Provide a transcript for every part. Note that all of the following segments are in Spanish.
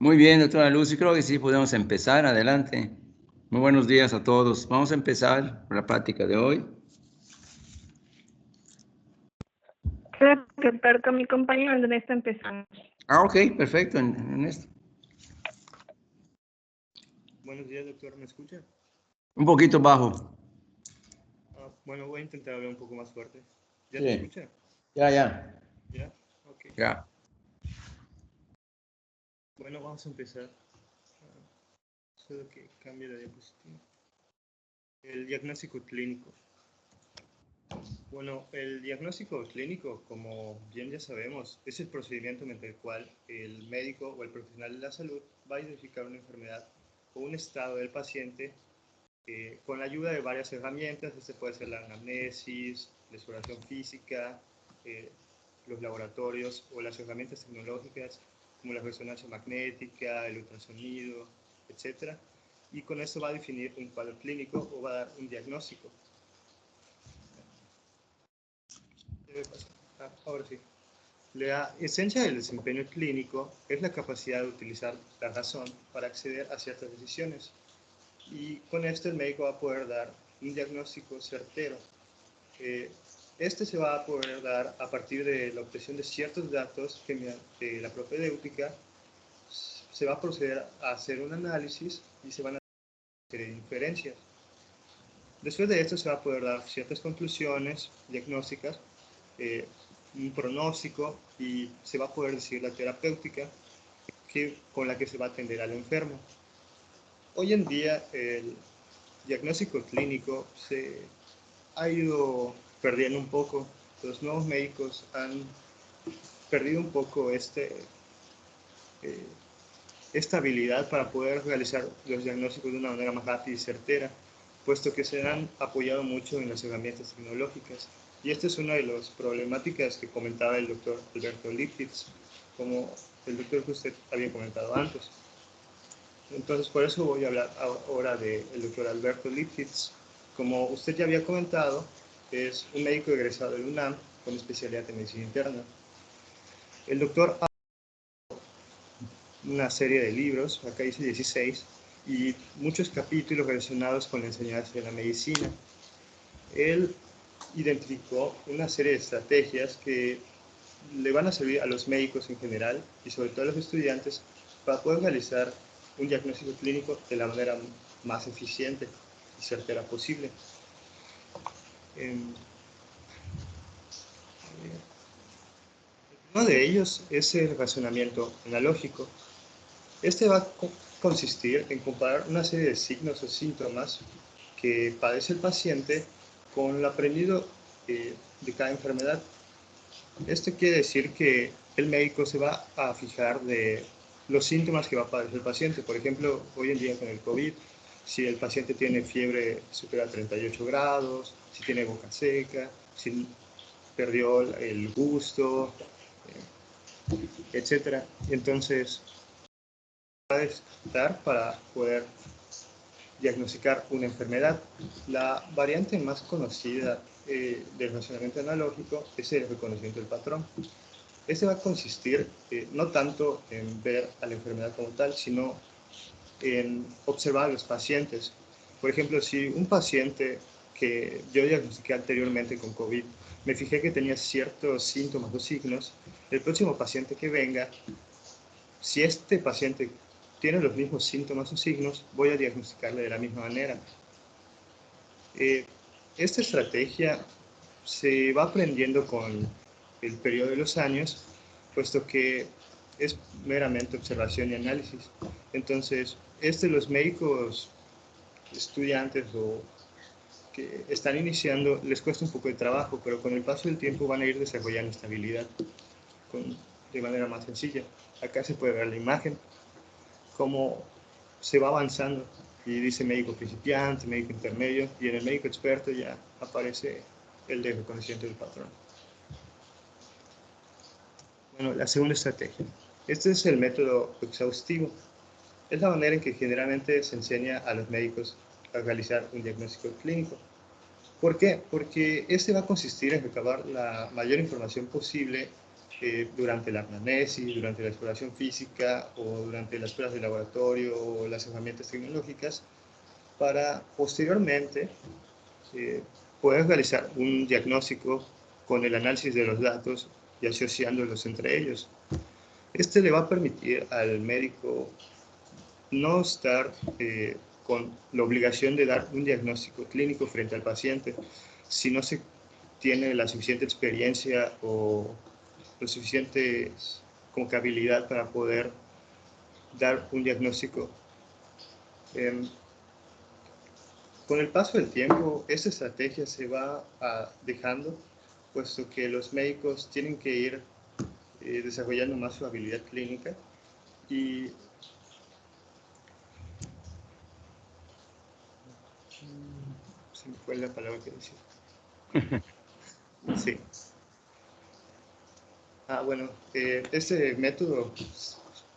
Muy bien, doctora Lucy, creo que sí podemos empezar. Adelante. Muy buenos días a todos. Vamos a empezar la plática de hoy. Claro que con mi compañero Andrés empezamos. Ok, perfecto, Ernesto. Buenos días, doctor, ¿me escucha? Un poquito bajo. Bueno, voy a intentar hablar un poco más fuerte. ¿Ya Sí. se escucha? Ya. ¿Ya? Ok. Ya. Bueno, vamos a empezar. Solo que cambie la diapositiva. El diagnóstico clínico. Bueno, el diagnóstico clínico, como bien ya sabemos, es el procedimiento mediante el cual el médico o el profesional de la salud va a identificar una enfermedad o un estado del paciente con la ayuda de varias herramientas. Este puede ser la anamnesis, la exploración física, los laboratorios o las herramientas tecnológicas como la resonancia magnética, el ultrasonido, etc. Y con esto va a definir un cuadro clínico o va a dar un diagnóstico. Ahora sí. La esencia del desempeño clínico es la capacidad de utilizar la razón para acceder a ciertas decisiones. Y con esto el médico va a poder dar un diagnóstico certero. Este se va a poder dar a partir de la obtención de ciertos datos que mediante la propedéutica se va a proceder a hacer un análisis y se van a hacer inferencias. Después de esto se va a poder dar ciertas conclusiones diagnósticas, un pronóstico, y se va a poder decir la terapéutica con la que se va a atender al enfermo. Hoy en día el diagnóstico clínico se ha ido perdiendo un poco. Los nuevos médicos han perdido un poco esta habilidad para poder realizar los diagnósticos de una manera más rápida y certera, puesto que se han apoyado mucho en las herramientas tecnológicas. Y esta es una de las problemáticas que comentaba el doctor Alberto Lipitz, como el doctor que usted había comentado antes. Entonces, por eso voy a hablar ahora del doctor Alberto Lipitz. Como usted ya había comentado, es un médico egresado del UNAM con especialidad en medicina interna. El doctor ha una serie de libros, acá dice 16, y muchos capítulos relacionados con la enseñanza de la medicina. Él identificó una serie de estrategias que le van a servir a los médicos en general y sobre todo a los estudiantes para poder realizar un diagnóstico clínico de la manera más eficiente y certera posible. Uno de ellos es el razonamiento analógico. Este va a consistir en comparar una serie de signos o síntomas que padece el paciente con lo aprendido de cada enfermedad. Esto quiere decir que el médico se va a fijar de los síntomas que va a padecer el paciente. Por ejemplo, hoy en día con el COVID, si el paciente tiene fiebre superior a 38 grados, si tiene boca seca, si perdió el gusto, etc. Entonces, va a estar para poder diagnosticar una enfermedad. La variante más conocida del razonamiento analógico es el reconocimiento del patrón. Este va a consistir no tanto en ver a la enfermedad como tal, sino en observar a los pacientes. Por ejemplo, si un paciente que yo diagnostiqué anteriormente con COVID, me fijé que tenía ciertos síntomas o signos, el próximo paciente que venga, si este paciente tiene los mismos síntomas o signos, voy a diagnosticarle de la misma manera. Esta estrategia se va aprendiendo con el periodo de los años, puesto que es meramente observación y análisis. Entonces, los médicos estudiantes o que están iniciando les cuesta un poco de trabajo, pero con el paso del tiempo van a ir desarrollando esta habilidad de manera más sencilla. Acá se puede ver la imagen, cómo se va avanzando, y dice médico principiante, médico intermedio, y en el médico experto ya aparece el de reconocimiento del patrón. Bueno, la segunda estrategia. Este es el método exhaustivo. Es la manera en que generalmente se enseña a los médicos realizar un diagnóstico clínico. ¿Por qué? Porque este va a consistir en recabar la mayor información posible durante la anamnesis, durante la exploración física o durante las pruebas de laboratorio o las herramientas tecnológicas para posteriormente poder realizar un diagnóstico con el análisis de los datos y asociándolos entre ellos. Este le va a permitir al médico no estar con la obligación de dar un diagnóstico clínico frente al paciente si no se tiene la suficiente experiencia o la suficiente como que habilidad para poder dar un diagnóstico. Con el paso del tiempo, esta estrategia se va dejando, puesto que los médicos tienen que ir desarrollando más su habilidad clínica y se me fue la palabra que decía. Sí. Bueno, este método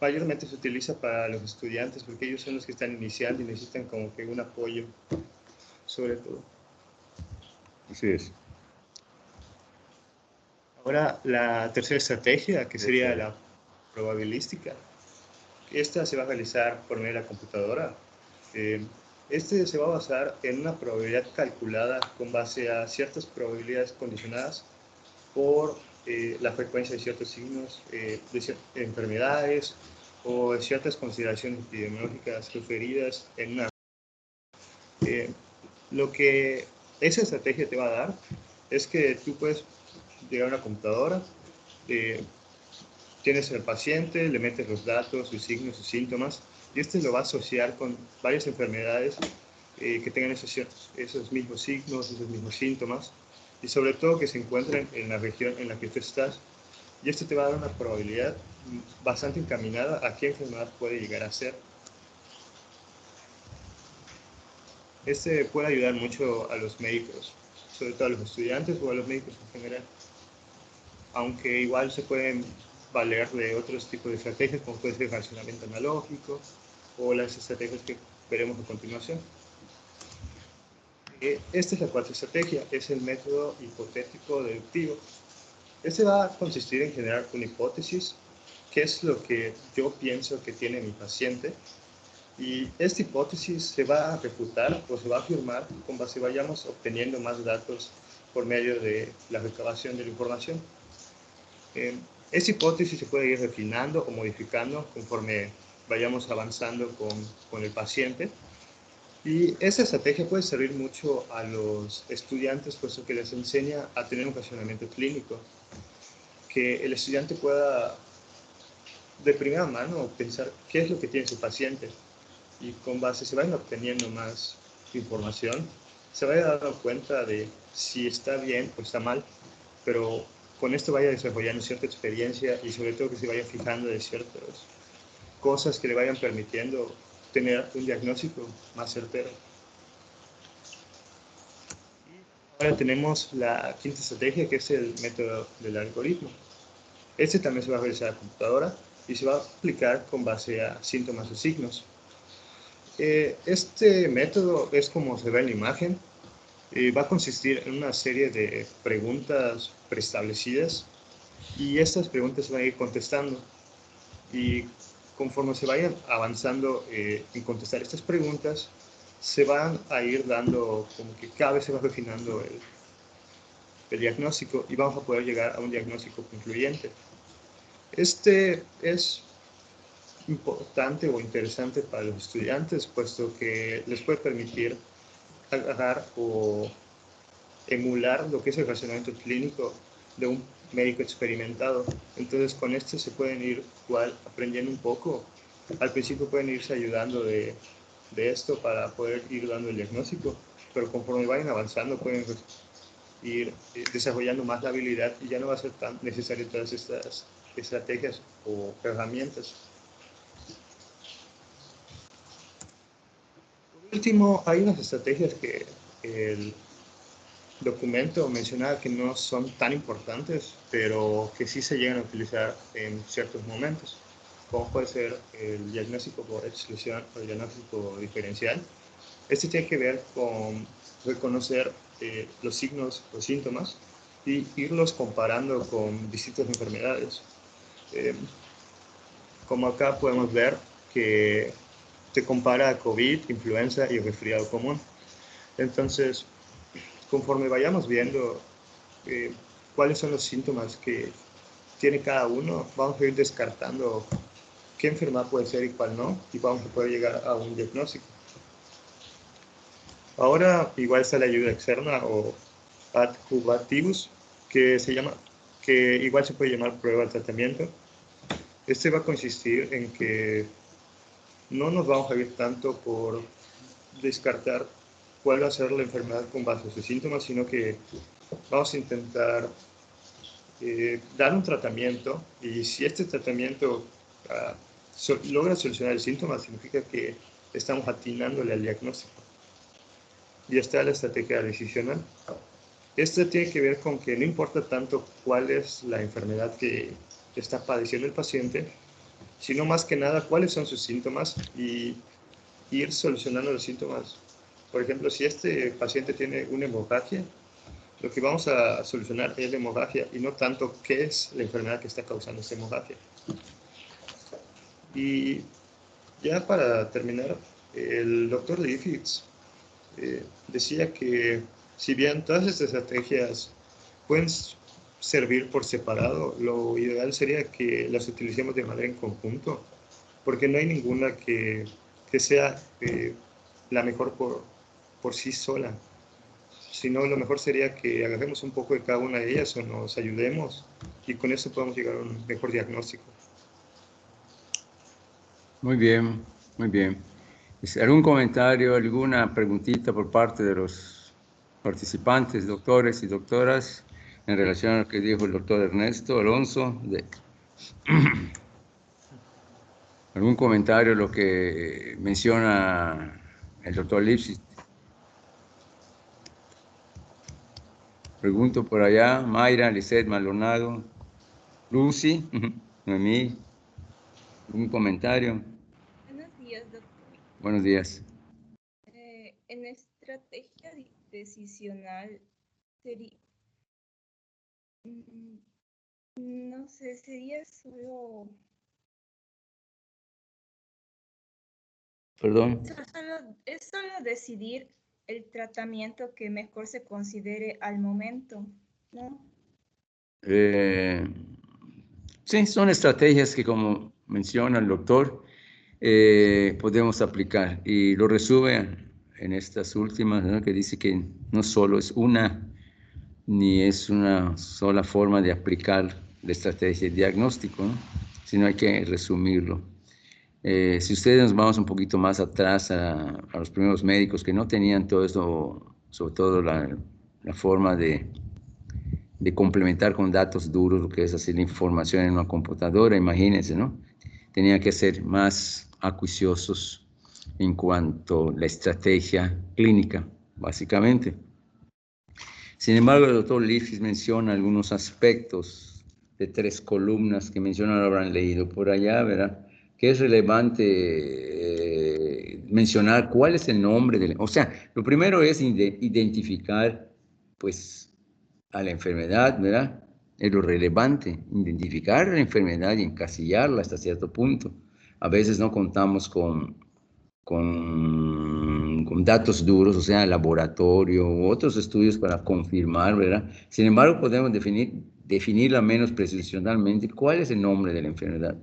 mayormente se utiliza para los estudiantes porque ellos son los que están iniciando y necesitan como que un apoyo, sobre todo. Así es. Ahora, la tercera estrategia, que sería la probabilística. Esta se va a realizar por medio de la computadora. Este se va a basar en una probabilidad calculada con base a ciertas probabilidades condicionadas por la frecuencia de ciertos signos de enfermedades o de ciertas consideraciones epidemiológicas referidas en una. Lo que esa estrategia te va a dar es que tú puedes llegar a una computadora, tienes al paciente, le metes los datos, sus signos, sus síntomas, y este lo va a asociar con varias enfermedades que tengan esos mismos signos, esos mismos síntomas, y sobre todo que se encuentren en la región en la que tú estás. Y esto te va a dar una probabilidad bastante encaminada a qué enfermedad puede llegar a ser. Este puede ayudar mucho a los médicos, sobre todo a los estudiantes o a los médicos en general. Aunque igual se pueden valer de otros tipos de estrategias, como puede ser el razonamiento analógico o las estrategias que veremos a continuación. Esta es la cuarta estrategia, es el método hipotético deductivo. Este va a consistir en generar una hipótesis, qué es lo que yo pienso que tiene mi paciente, y esta hipótesis se va a refutar o se va a afirmar con base vayamos obteniendo más datos por medio de la recabación de la información. Esta hipótesis se puede ir refinando o modificando conforme vayamos avanzando con el paciente. Y esta estrategia puede servir mucho a los estudiantes, puesto que les enseña a tener un razonamiento clínico, que el estudiante pueda de primera mano pensar qué es lo que tiene su paciente y con base se vayan obteniendo más información, se vaya dando cuenta de si está bien o está mal, pero con esto vaya desarrollando cierta experiencia y sobre todo que se vaya fijando de ciertas cosas que le vayan permitiendo tener un diagnóstico más certero. Ahora tenemos la quinta estrategia, que es el método del algoritmo. Este también se va a realizar a la computadora y se va a aplicar con base a síntomas o signos. Este método es como se ve en la imagen. Va a consistir en una serie de preguntas preestablecidas y estas preguntas se van a ir contestando. Y conforme se vayan avanzando en contestar estas preguntas, se van a ir dando, como que cada vez se va refinando el diagnóstico y vamos a poder llegar a un diagnóstico concluyente. Este es importante o interesante para los estudiantes, puesto que les puede permitir agarrar o emular lo que es el razonamiento clínico de un médico experimentado. Entonces con esto se pueden ir igual aprendiendo un poco. Al principio pueden irse ayudando de esto para poder ir dando el diagnóstico, pero conforme vayan avanzando pueden ir desarrollando más la habilidad y ya no va a ser tan necesario todas estas estrategias o herramientas. Por último, hay unas estrategias que el documento mencionaba que no son tan importantes, pero que sí se llegan a utilizar en ciertos momentos, como puede ser el diagnóstico por exclusión o el diagnóstico diferencial. Este tiene que ver con reconocer los signos o síntomas y irlos comparando con distintas enfermedades. Como acá podemos ver que te compara COVID, influenza y resfriado común. Entonces, conforme vayamos viendo cuáles son los síntomas que tiene cada uno, vamos a ir descartando qué enfermedad puede ser y cuál no, y vamos a poder llegar a un diagnóstico. Ahora igual está la ayuda externa o adjuvativus, que igual se puede llamar prueba de tratamiento. Este va a consistir en que no nos vamos a ir tanto por descartar cuál va a ser la enfermedad con base a sus síntomas, sino que vamos a intentar dar un tratamiento, y si este tratamiento logra solucionar el síntoma, significa que estamos atinándole al diagnóstico. Y está la estrategia decisional. Esta tiene que ver con que no importa tanto cuál es la enfermedad que está padeciendo el paciente, sino más que nada cuáles son sus síntomas y ir solucionando los síntomas. Por ejemplo, si este paciente tiene una hemorragia, lo que vamos a solucionar es la hemorragia y no tanto qué es la enfermedad que está causando esta hemorragia. Y ya para terminar, el doctor Lifshitz decía que si bien todas estas estrategias pueden servir por separado, lo ideal sería que las utilicemos de manera en conjunto, porque no hay ninguna que sea la mejor por sí sola, sino lo mejor sería que agarremos un poco de cada una de ellas o nos ayudemos, y con eso podemos llegar a un mejor diagnóstico. Muy bien, muy bien. ¿Algún comentario, alguna preguntita por parte de los participantes, doctores y doctoras, en relación a lo que dijo el doctor Ernesto Alonso? ¿Algún comentario lo que menciona el doctor Lifshitz? Pregunto por allá, Mayra, Lisette Maldonado, Lucy, Noemí, ¿algún comentario? Buenos días, doctor. Buenos días. En estrategia decisional sería, no sé, sería solo... Perdón. Es solo decidir el tratamiento que mejor se considere al momento, ¿no? Sí, son estrategias que, como menciona el doctor, podemos aplicar. Y lo resume en estas últimas, ¿no? Que dice que no solo es una, ni es una sola forma de aplicar la estrategia de diagnóstico, ¿no? Sino hay que resumirlo. Si ustedes nos vamos un poquito más atrás a los primeros médicos que no tenían todo eso, sobre todo la forma de complementar con datos duros lo que es hacer información en una computadora, imagínense, ¿no? Tenían que ser más acuiciosos en cuanto a la estrategia clínica, básicamente. Sin embargo, el doctor Lifshitz menciona algunos aspectos de 3 columnas que menciona, lo habrán leído por allá, ¿verdad? Que es relevante mencionar cuál es el nombre del... O sea, lo primero es identificar, pues, a la enfermedad, ¿verdad? Es lo relevante, identificar la enfermedad y encasillarla hasta cierto punto. A veces no contamos con datos duros, o sea, laboratorio u otros estudios para confirmar, ¿verdad? Sin embargo, podemos definirla menos precisionalmente cuál es el nombre de la enfermedad,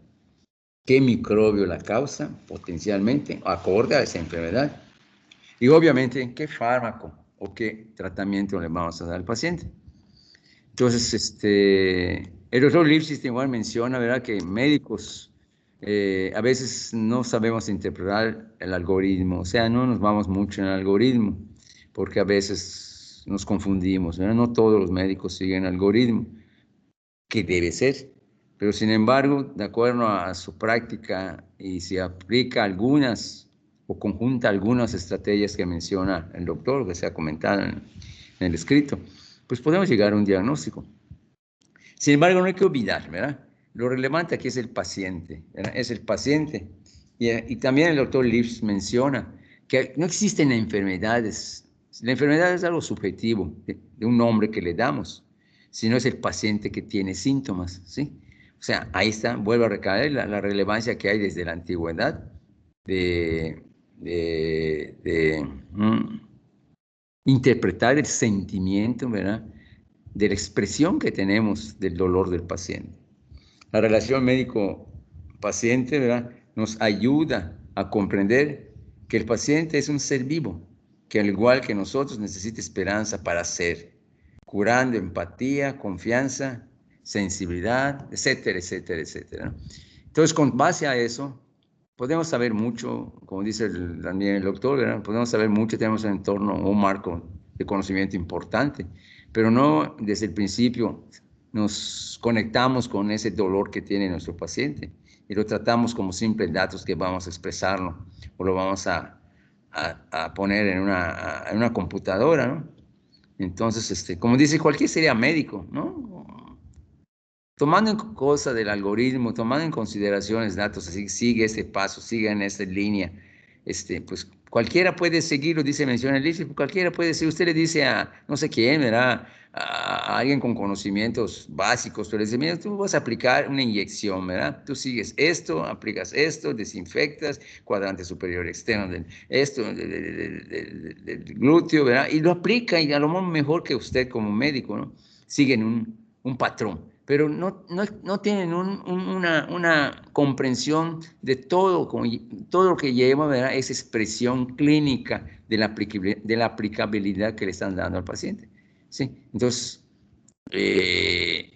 qué microbio la causa potencialmente, acorde a esa enfermedad, y obviamente qué fármaco o qué tratamiento le vamos a dar al paciente. Entonces, el doctor Lifshitz igual menciona, ¿verdad?, que médicos a veces no sabemos interpretar el algoritmo, o sea, no nos vamos mucho en el algoritmo, porque a veces nos confundimos, ¿verdad? No todos los médicos siguen el algoritmo, que debe ser, pero sin embargo, de acuerdo a su práctica y si aplica algunas o conjunta algunas estrategias que menciona el doctor, que se ha comentado en el escrito, pues podemos llegar a un diagnóstico. Sin embargo, no hay que olvidar, ¿verdad? Lo relevante aquí es el paciente, ¿verdad? Es el paciente. Y también el doctor Lifshitz menciona que no existen enfermedades. La enfermedad es algo subjetivo, de un nombre que le damos, sino es el paciente que tiene síntomas, ¿sí? O sea, ahí está, vuelvo a recaer la relevancia que hay desde la antigüedad de interpretar el sentimiento, ¿verdad?, de la expresión que tenemos del dolor del paciente. La relación médico-paciente, ¿verdad?, nos ayuda a comprender que el paciente es un ser vivo, que al igual que nosotros necesita esperanza para ser, curando empatía, confianza, sensibilidad, etcétera, etcétera, etcétera. Entonces, con base a eso, podemos saber mucho, como dice también el doctor, ¿verdad?, podemos saber mucho, tenemos un entorno, un marco de conocimiento importante, pero no desde el principio nos conectamos con ese dolor que tiene nuestro paciente y lo tratamos como simples datos que vamos a expresarlo o lo vamos a poner en una computadora, ¿no? Entonces, como dice, cualquier sería médico, ¿no? Tomando en cosa del algoritmo, tomando en consideraciones datos, así sigue ese paso, sigue en esa línea, pues cualquiera puede seguirlo, menciona el libro, cualquiera puede seguir, usted le dice a no sé quién, ¿verdad?, a alguien con conocimientos básicos, pero le dice, mira, tú vas a aplicar una inyección, ¿verdad?, tú sigues esto, aplicas esto, desinfectas, cuadrante superior externo, del glúteo, ¿verdad?, y lo aplica, y a lo mejor que usted como médico, ¿no?, siguen un patrón, pero no tienen una comprensión de todo lo que lleva, ¿verdad?, esa expresión clínica de la aplicabilidad que le están dando al paciente, ¿sí? Entonces,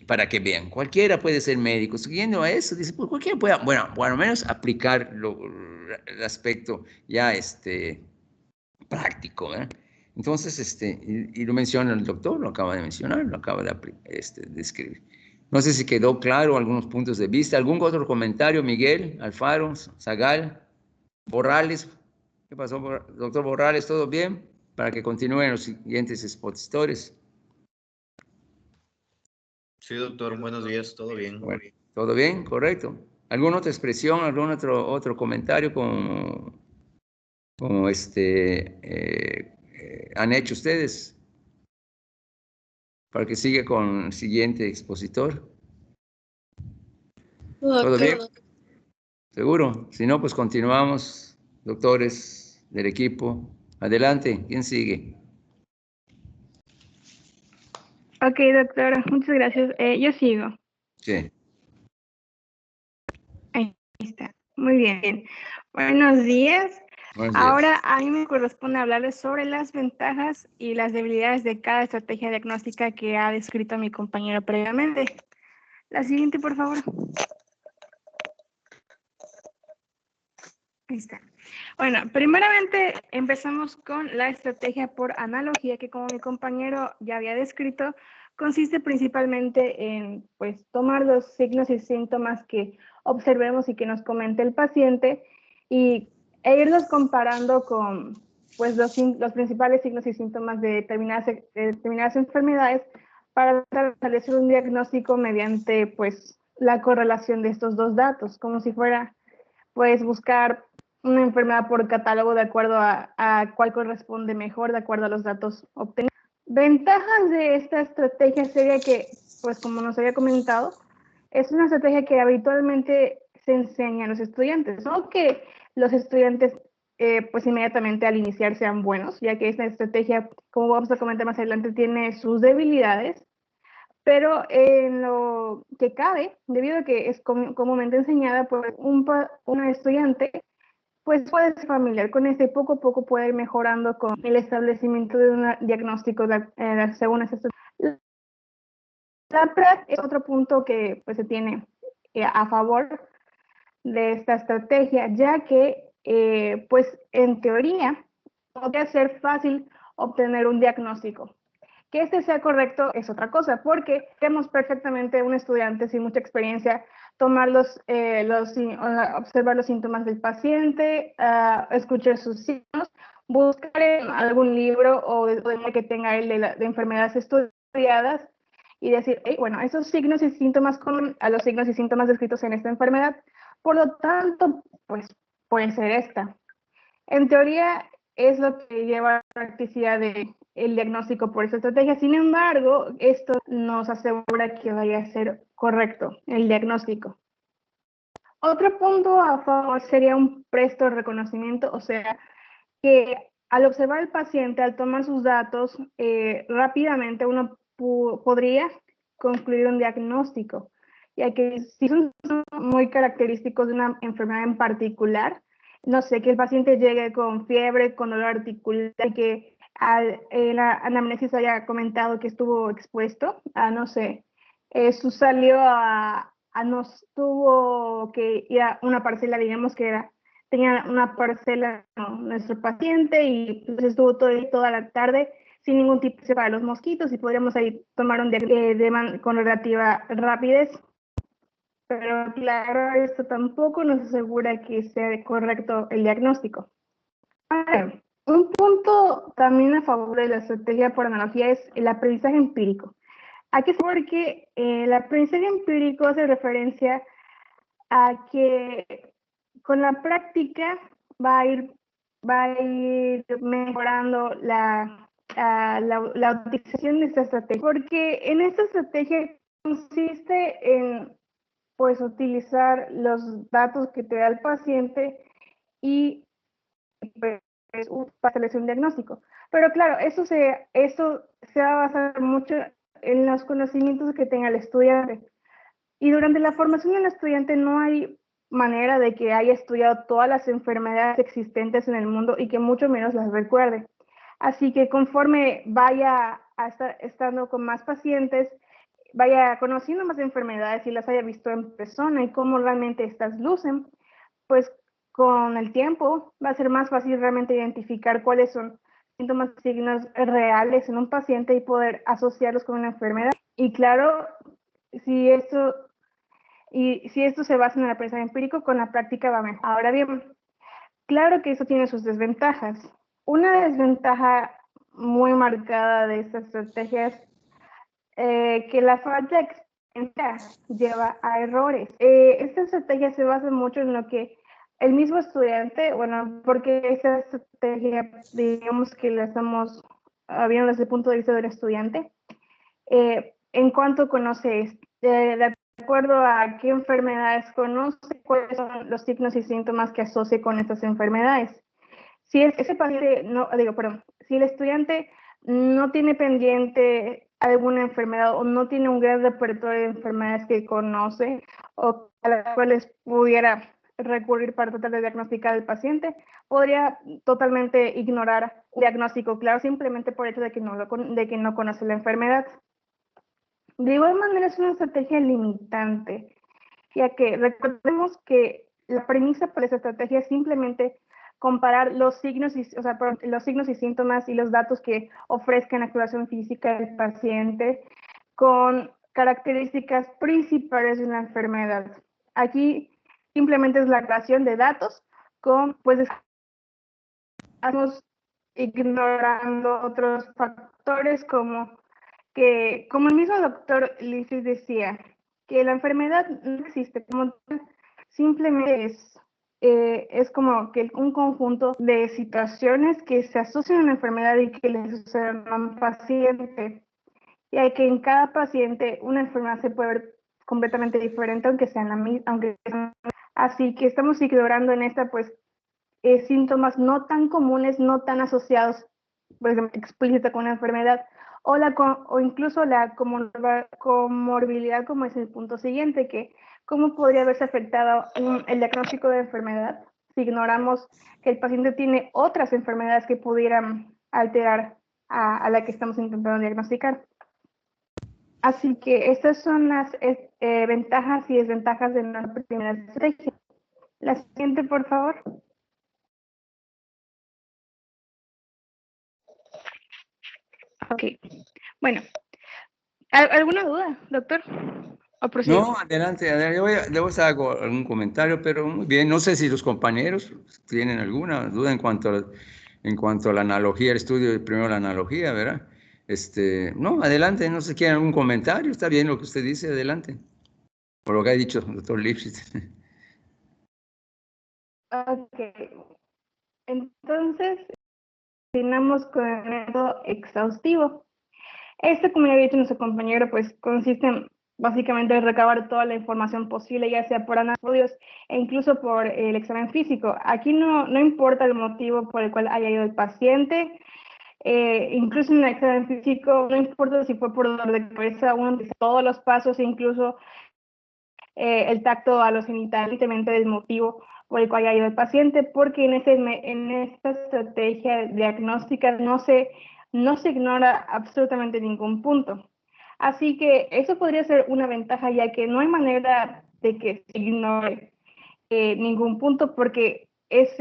para que vean, cualquiera puede ser médico, siguiendo a eso, dice, pues cualquiera puede, bueno, al menos aplicar el aspecto ya práctico, ¿verdad? Entonces, y lo menciona el doctor, lo acaba de mencionar, lo acaba de escribir. No sé si quedó claro algunos puntos de vista. ¿Algún otro comentario, Miguel, Alfaro, Zagal, Borrales? ¿Qué pasó, doctor Borrales? ¿Todo bien? Para que continúen los siguientes expositores. Sí, doctor, buenos días, ¿todo bien? Bueno, ¿todo bien? Correcto. ¿Alguna otra expresión, algún otro comentario como han hecho ustedes? Para que siga con el siguiente expositor. ¿Todo bien? ¿Seguro? Si no, pues continuamos, doctores del equipo. Adelante, ¿quién sigue? Ok, doctora, muchas gracias. Yo sigo. Sí. Ahí está. Muy bien. Buenos días. Buenos días. Ahora a mí me corresponde hablarles sobre las ventajas y las debilidades de cada estrategia diagnóstica que ha descrito mi compañero previamente. La siguiente, por favor. Ahí está. Bueno, primeramente empezamos con la estrategia por analogía, que como mi compañero ya había descrito, consiste principalmente en pues tomar los signos y síntomas que observemos y que nos comente el paciente e irlos comparando con pues los principales signos y síntomas de determinadas enfermedades para establecer un diagnóstico mediante pues la correlación de estos dos datos, como si fuera pues buscar una enfermedad por catálogo de acuerdo a cuál corresponde mejor, de acuerdo a los datos obtenidos. Ventajas de esta estrategia sería que, pues como nos había comentado, es una estrategia que habitualmente se enseña a los estudiantes, no que los estudiantes pues inmediatamente al iniciar sean buenos, ya que esta estrategia, como vamos a comentar más adelante, tiene sus debilidades, pero en lo que cabe, debido a que es comúnmente enseñada por un estudiante, pues puede ser familiar con este y poco a poco puede ir mejorando con el establecimiento de un diagnóstico según esta estrategia. La PrEP es otro punto que pues, se tiene a favor de esta estrategia, ya que pues en teoría podría ser fácil obtener un diagnóstico. Que este sea correcto es otra cosa, porque vemos perfectamente un estudiante sin mucha experiencia tomar observar los síntomas del paciente, escuchar sus signos, buscar en algún libro o de que tenga él de enfermedades estudiadas y decir, hey, bueno, esos signos y síntomas con a los signos y síntomas descritos en esta enfermedad, por lo tanto, pues puede ser esta. En teoría, es lo que lleva a la practicidad del diagnóstico por esa estrategia. Sin embargo, esto nos asegura que vaya a ser correcto el diagnóstico. Otro punto a favor sería un presto reconocimiento, o sea, que al observar al paciente, al tomar sus datos, rápidamente uno podría concluir un diagnóstico, ya que si son muy característicos de una enfermedad en particular, no sé, que el paciente llegue con fiebre, con dolor articular, que la anamnesis haya comentado que estuvo expuesto a, no sé, salió nos tuvo que ir a una parcela, digamos que tenía una parcela, ¿no?, nuestro paciente, y pues estuvo toda la tarde sin ningún tipo de para los mosquitos, y podríamos ahí tomar un diagnóstico con relativa rapidez. Pero claro, esto tampoco nos asegura que sea correcto el diagnóstico. Un punto también a favor de la estrategia por analogía es el aprendizaje empírico. Aquí es porque el aprendizaje empírico hace referencia a que con la práctica va a ir mejorando la utilización de esta estrategia, porque en esta estrategia consiste en pues utilizar los datos que te da el paciente y pues para establecer un diagnóstico. Pero claro, eso se va a basar mucho en los conocimientos que tenga el estudiante. Y durante la formación del estudiante no hay manera de que haya estudiado todas las enfermedades existentes en el mundo y que mucho menos las recuerde. Así que conforme vaya estando con más pacientes, vaya conociendo más enfermedades y las haya visto en persona y cómo realmente estas lucen, pues con el tiempo va a ser más fácil realmente identificar cuáles son síntomas y signos reales en un paciente y poder asociarlos con una enfermedad. Y claro, si esto se basa en el aprendizaje empírico, con la práctica va mejor. Ahora bien, claro que eso tiene sus desventajas. Una desventaja muy marcada de esta estrategia es que la falta de experiencia lleva a errores. Esta estrategia se basa mucho en lo que el mismo estudiante, bueno, porque esta estrategia, digamos que la estamos viendo desde el punto de vista del estudiante, en cuanto conoce de acuerdo a qué enfermedades conoce, cuáles son los signos y síntomas que asocia con estas enfermedades. Si ese paciente, si el estudiante no tiene pendiente alguna enfermedad o no tiene un gran repertorio de enfermedades que conoce o a las cuales pudiera recurrir para tratar de diagnosticar al paciente, podría totalmente ignorar un diagnóstico claro simplemente por el hecho de que no conoce la enfermedad. De igual manera es una estrategia limitante, ya que recordemos que la premisa para esa estrategia es simplemente comparar los signos y síntomas y los datos que ofrezca la exploración física del paciente con características principales de una enfermedad. Aquí simplemente es la creación de datos con, pues, estamos ignorando otros factores como el mismo doctor Lysis decía, que la enfermedad no existe como tal, simplemente es como que un conjunto de situaciones que se asocian a una enfermedad y que le suceden a un paciente. Y hay que en cada paciente una enfermedad se puede ver completamente diferente, aunque sean la misma, así que estamos ignorando en esta, pues, síntomas no tan comunes, no tan asociados, por ejemplo, explícita con una enfermedad, o incluso la comorbilidad, como es el punto siguiente, que cómo podría verse afectado el diagnóstico de enfermedad si ignoramos que el paciente tiene otras enfermedades que pudieran alterar a la que estamos intentando diagnosticar. Así que estas son las ventajas y desventajas de nuestra primera estrategia. La siguiente, por favor. Ok, bueno, ¿alguna duda, doctor? No, adelante, adelante. Debo hacer algún comentario, pero muy bien. No sé si los compañeros tienen alguna duda en cuanto a la analogía, el estudio de primero la analogía, ¿verdad? No, adelante, no sé si quieren algún comentario, está bien lo que usted dice, adelante. Por lo que ha dicho el doctor Lipschitz. Ok, entonces, Terminamos con el método exhaustivo. Como ya había dicho nuestro compañero, pues consiste en básicamente recabar toda la información posible, ya sea por estudios e incluso por el examen físico. Aquí no importa el motivo por el cual haya ido el paciente, incluso en el examen físico, no importa si fue por dolor de cabeza, uno dice todos los pasos, incluso el tacto a los genitales, independientemente del motivo por el cual haya ido el paciente, porque en esta estrategia diagnóstica no se ignora absolutamente ningún punto. Así que eso podría ser una ventaja, ya que no hay manera de que se ignore ningún punto, porque es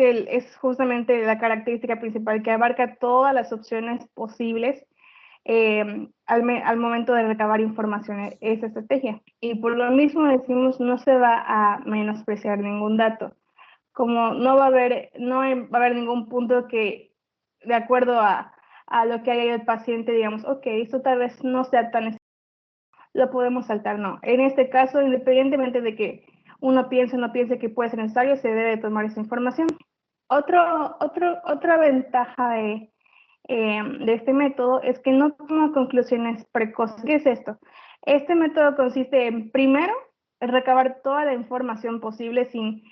justamente la característica principal, que abarca todas las opciones posibles al momento de recabar información, esa estrategia. Y por lo mismo decimos, no se va a menospreciar ningún dato. Como no va a haber ningún punto que, de acuerdo a lo que haya el paciente, digamos, ok, esto tal vez no sea tan, lo podemos saltar, no. En este caso, independientemente de que uno piense o no piense que puede ser necesario, se debe tomar esa información. Otra ventaja de este método es que no toma conclusiones precoces. ¿Qué es esto? Este método consiste en, primero, recabar toda la información posible sin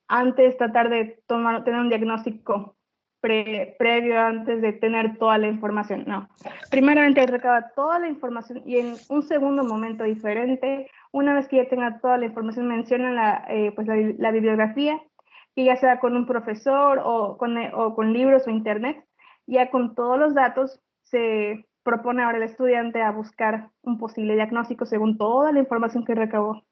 antes tratar de tener un diagnóstico previo antes de tener toda la información. No. Primeramente recaba toda la información y en un segundo momento diferente, una vez que ya tenga toda la información, menciona la bibliografía, que ya sea con un profesor o con libros o internet, ya con todos los datos se propone ahora el estudiante a buscar un posible diagnóstico según toda la información que recabó.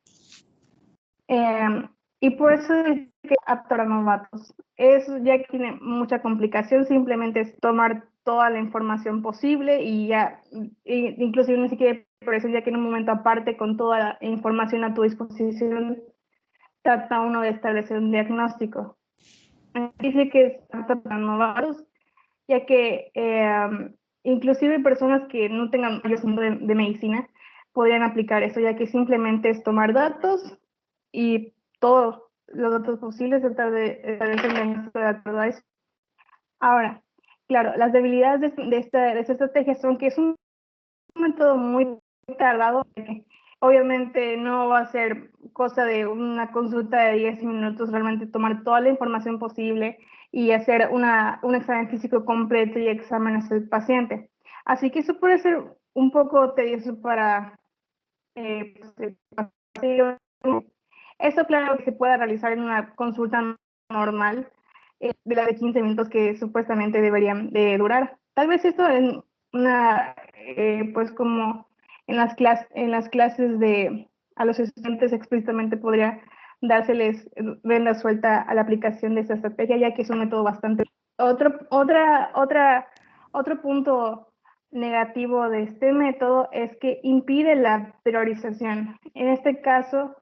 Y por eso es que apto para novatos. Eso ya tiene mucha complicación, simplemente es tomar toda la información posible y ya, inclusive ni siquiera por eso, ya que en un momento aparte con toda la información a tu disposición, trata uno de establecer un diagnóstico. Dice que es apto para novatos, ya que inclusive personas que no tengan conocimiento de medicina podrían aplicar eso, ya que simplemente es tomar datos y todos los datos posibles, tratar de establecer el diagnóstico de acuerdo a eso. Ahora, claro, las debilidades de esta estrategia son que es un método muy tardado. Obviamente no va a ser cosa de una consulta de 10 minutos, realmente tomar toda la información posible y hacer un examen físico completo y exámenes del paciente. Así que eso puede ser un poco tedioso para el paciente. Eso, claro, que se puede realizar en una consulta normal, de la de 15 minutos que supuestamente deberían de durar. Tal vez esto en una, pues como en las clases a los estudiantes explícitamente podría dárseles rienda suelta a la aplicación de esta estrategia, ya que es un método bastante... Otro punto negativo de este método es que impide la priorización. En este caso,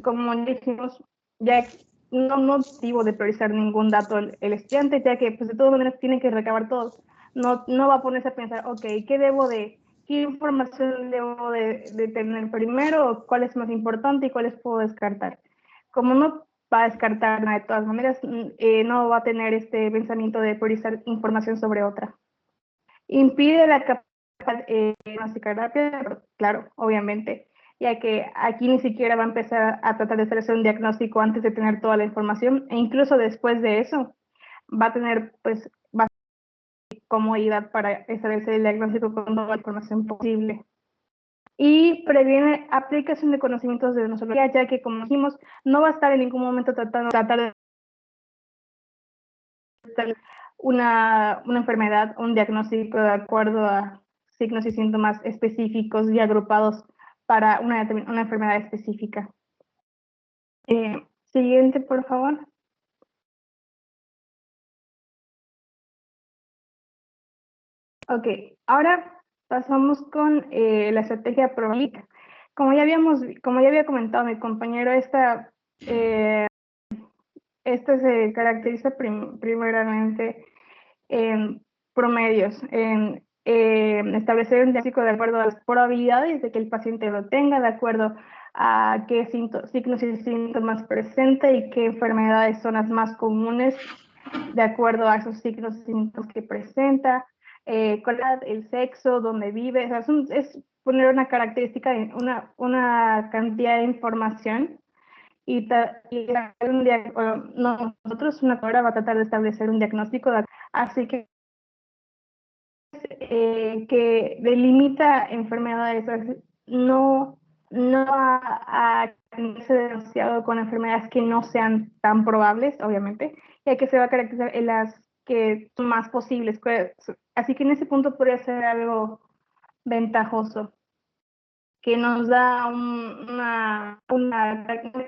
como dijimos, ya no motivo de priorizar ningún dato el estudiante, ya que pues de todas maneras tiene que recabar todo. No va a ponerse a pensar, ok, ¿qué información debo de tener primero? ¿Cuál es más importante y cuáles puedo descartar? Como no va a descartar nada de todas maneras, no va a tener este pensamiento de priorizar información sobre otra. Impide la capacidad de diagnosticar rápido, claro, obviamente, ya que aquí ni siquiera va a empezar a tratar de hacerse un diagnóstico antes de tener toda la información, e incluso después de eso va a tener pues bastante comodidad para establecer el diagnóstico con toda la información posible. Y previene aplicación de conocimientos de nosología, ya que, como dijimos, no va a estar en ningún momento tratar de una enfermedad, un diagnóstico de acuerdo a signos y síntomas específicos y agrupados para una enfermedad específica. Siguiente, por favor. Ok, ahora pasamos con la estrategia probabilistica. Como ya había comentado mi compañero, esta se caracteriza primeramente en promedios, en establecer un diagnóstico de acuerdo a las probabilidades de que el paciente lo tenga, de acuerdo a qué signos y síntomas presenta y qué enfermedades son las más comunes de acuerdo a esos signos y síntomas que presenta, el sexo, dónde vive, o sea, es poner una característica, una cantidad de información nosotros, una carrera, va a tratar de establecer un diagnóstico, así que delimita enfermedades, no a tenerse denunciado con enfermedades que no sean tan probables, obviamente, ya que se va a caracterizar en las que son más posibles. Así que en ese punto podría ser algo ventajoso, que nos da una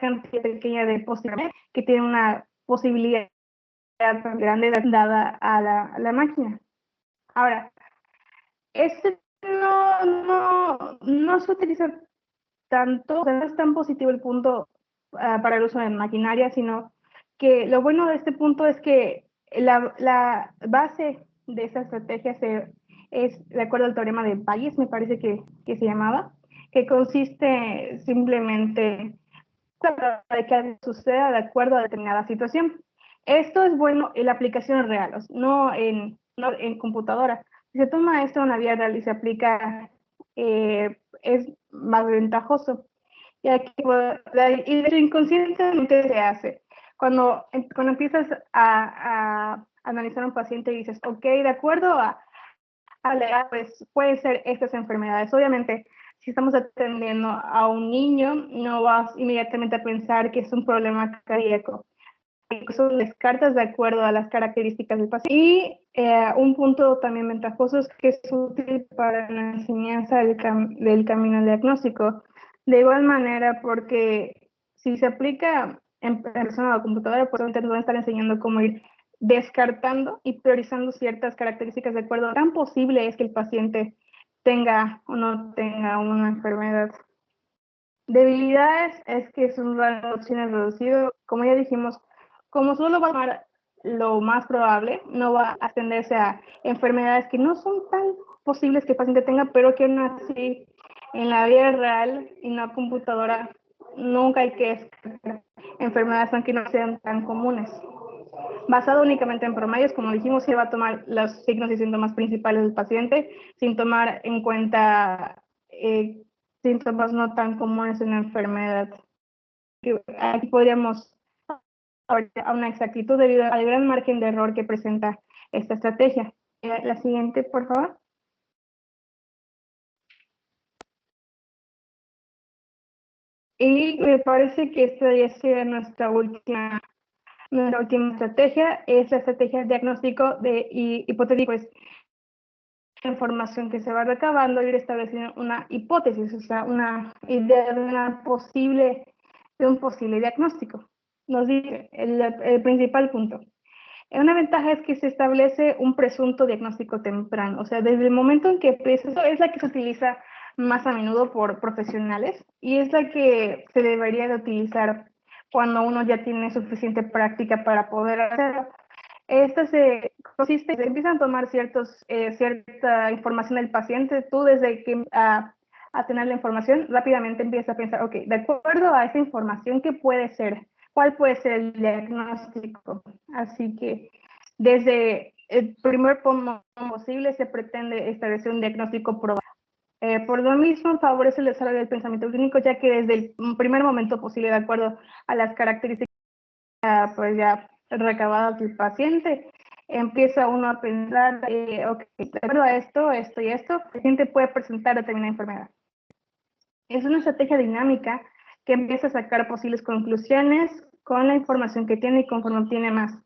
cantidad pequeña de posibilidades, que tiene una posibilidad tan grande dada a la máquina. Ahora, este no se utiliza tanto, o sea, no es tan positivo el punto para el uso de maquinaria, sino que lo bueno de este punto es que la base de esa estrategia es de acuerdo al teorema de Bayes, me parece que se llamaba, que consiste simplemente de que suceda de acuerdo a determinada situación. Esto es bueno en la aplicación real, no en computadora. Si se toma esto en la vida real y se aplica, es más ventajoso. Y de hecho, inconscientemente se hace. Cuando empiezas a analizar a un paciente y dices, ok, de acuerdo a la edad, pues puede ser estas enfermedades. Obviamente, si estamos atendiendo a un niño, no vas inmediatamente a pensar que es un problema cardíaco. Eso descartas de acuerdo a las características del paciente. Y un punto también ventajoso es que es útil para la enseñanza del camino diagnóstico. De igual manera, porque si se aplica en persona o computadora, pues nos van a estar enseñando cómo ir descartando y priorizando ciertas características de acuerdo a tan posible es que el paciente tenga o no tenga una enfermedad. Debilidades es que es un rango de opciones reducido. Como ya dijimos, como solo va a tomar lo más probable, no va a atenderse a enfermedades que no son tan posibles que el paciente tenga, pero que aún así en la vida real y en la computadora nunca hay que descartar enfermedades aunque no sean tan comunes. Basado únicamente en promedios, como dijimos, se va a tomar los signos y síntomas principales del paciente sin tomar en cuenta síntomas no tan comunes en la enfermedad. Aquí podríamos a una exactitud debido al gran margen de error que presenta esta estrategia. La siguiente, por favor. Y me parece que esta ya será nuestra última estrategia, es la estrategia de diagnóstico y hipotético. Pues, la información que se va recabando, ir estableciendo una hipótesis, o sea, una idea de un posible diagnóstico. Nos dice el principal punto. Una ventaja es que se establece un presunto diagnóstico temprano, o sea, desde el momento en que empieza, es la que se utiliza más a menudo por profesionales y es la que se debería de utilizar cuando uno ya tiene suficiente práctica para poder hacerlo. Esta se empiezan a tomar cierta información del paciente, tú desde que a tener la información, rápidamente empiezas a pensar, ok, de acuerdo a esa información, ¿qué puede ser? ¿Cuál puede ser el diagnóstico? Así que desde el primer punto posible se pretende establecer un diagnóstico probable. Por lo mismo, favorece el desarrollo del pensamiento clínico, ya que desde el primer momento posible, de acuerdo a las características pues ya recabadas del paciente, empieza uno a pensar, ok, de acuerdo a esto y esto, el paciente puede presentar determinada enfermedad. Es una estrategia dinámica que empieza a sacar posibles conclusiones con la información que tiene y conforme obtiene más.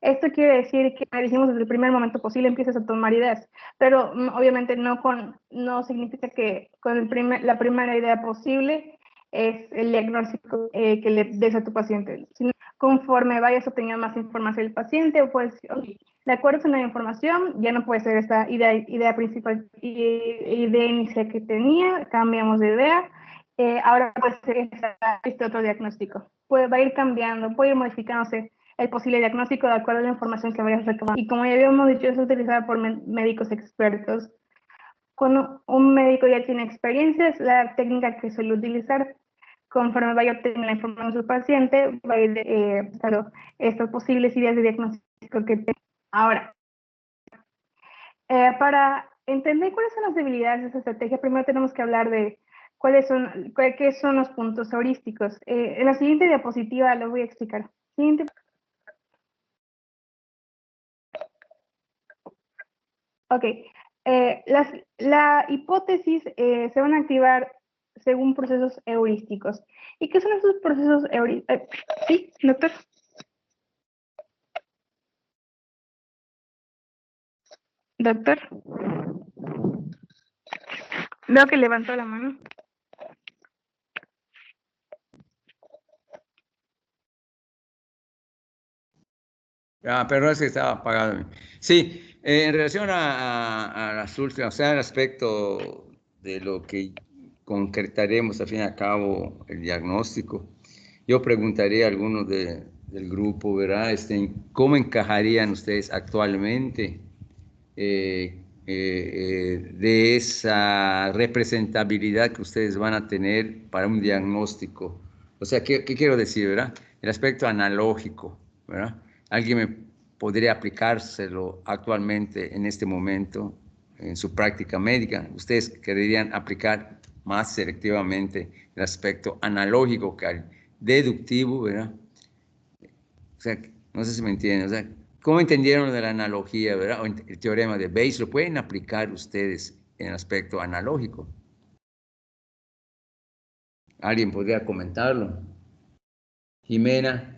Esto quiere decir que, dijimos, desde el primer momento posible empiezas a tomar ideas, pero obviamente no significa que con la primera idea posible es el diagnóstico que le des a tu paciente, sino conforme vayas obteniendo más información del paciente, pues, okay, de acuerdo con la información, ya no puede ser esta idea principal, idea inicial que tenía, cambiamos de idea, ahora puede ser este otro diagnóstico. Va a ir cambiando, puede ir modificándose el posible diagnóstico de acuerdo a la información que vayas recabando. Y como ya habíamos dicho, es utilizada por médicos expertos. Cuando un médico ya tiene experiencia, es la técnica que suele utilizar. Conforme vaya a obtener la información de su paciente, va a ir estas posibles ideas de diagnóstico Ahora, para entender cuáles son las debilidades de esa estrategia, primero tenemos que hablar de qué son los puntos heurísticos. En la siguiente diapositiva lo voy a explicar. Siguiente. Ok. La hipótesis se van a activar según procesos heurísticos. ¿Y qué son esos procesos heurísticos? Sí, doctor. Doctor. Veo que levantó la mano. Perdón, es que estaba apagado. Sí, en relación a las últimas, o sea, el aspecto de lo que concretaremos al fin y al cabo el diagnóstico, yo preguntaría a algunos del grupo, ¿verdad? ¿Cómo encajarían ustedes actualmente de esa representabilidad que ustedes van a tener para un diagnóstico? O sea, ¿qué quiero decir, verdad? El aspecto analógico, ¿verdad? ¿Alguien me podría aplicárselo actualmente en este momento en su práctica médica? ¿Ustedes querrían aplicar más selectivamente el aspecto analógico que al deductivo, verdad? O sea, no sé si me entienden, o sea, ¿cómo entendieron de la analogía, verdad? O el teorema de Bayes, ¿lo pueden aplicar ustedes en el aspecto analógico? ¿Alguien podría comentarlo? Jimena.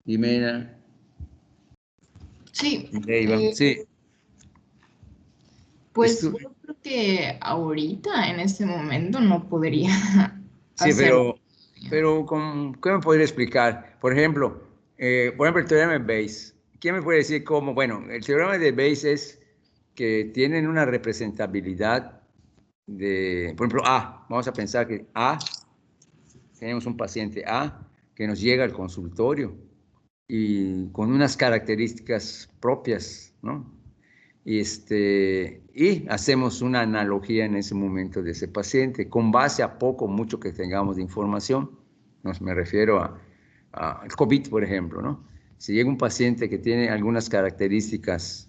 Jimena. Sí. Sí. Pues yo creo que ahorita, en este momento, no podría Sí, hacerlo. pero ¿qué me podría explicar? Por ejemplo, el teorema de Bayes. ¿Quién me puede decir cómo? Bueno, el teorema de Bayes es que tienen una representabilidad de, por ejemplo, A. Vamos a pensar que A, tenemos un paciente A que nos llega al consultorio y con unas características propias, ¿no? Y hacemos una analogía en ese momento de ese paciente, con base a poco o mucho que tengamos de información. Me refiero al COVID, por ejemplo, ¿no? Si llega un paciente que tiene algunas características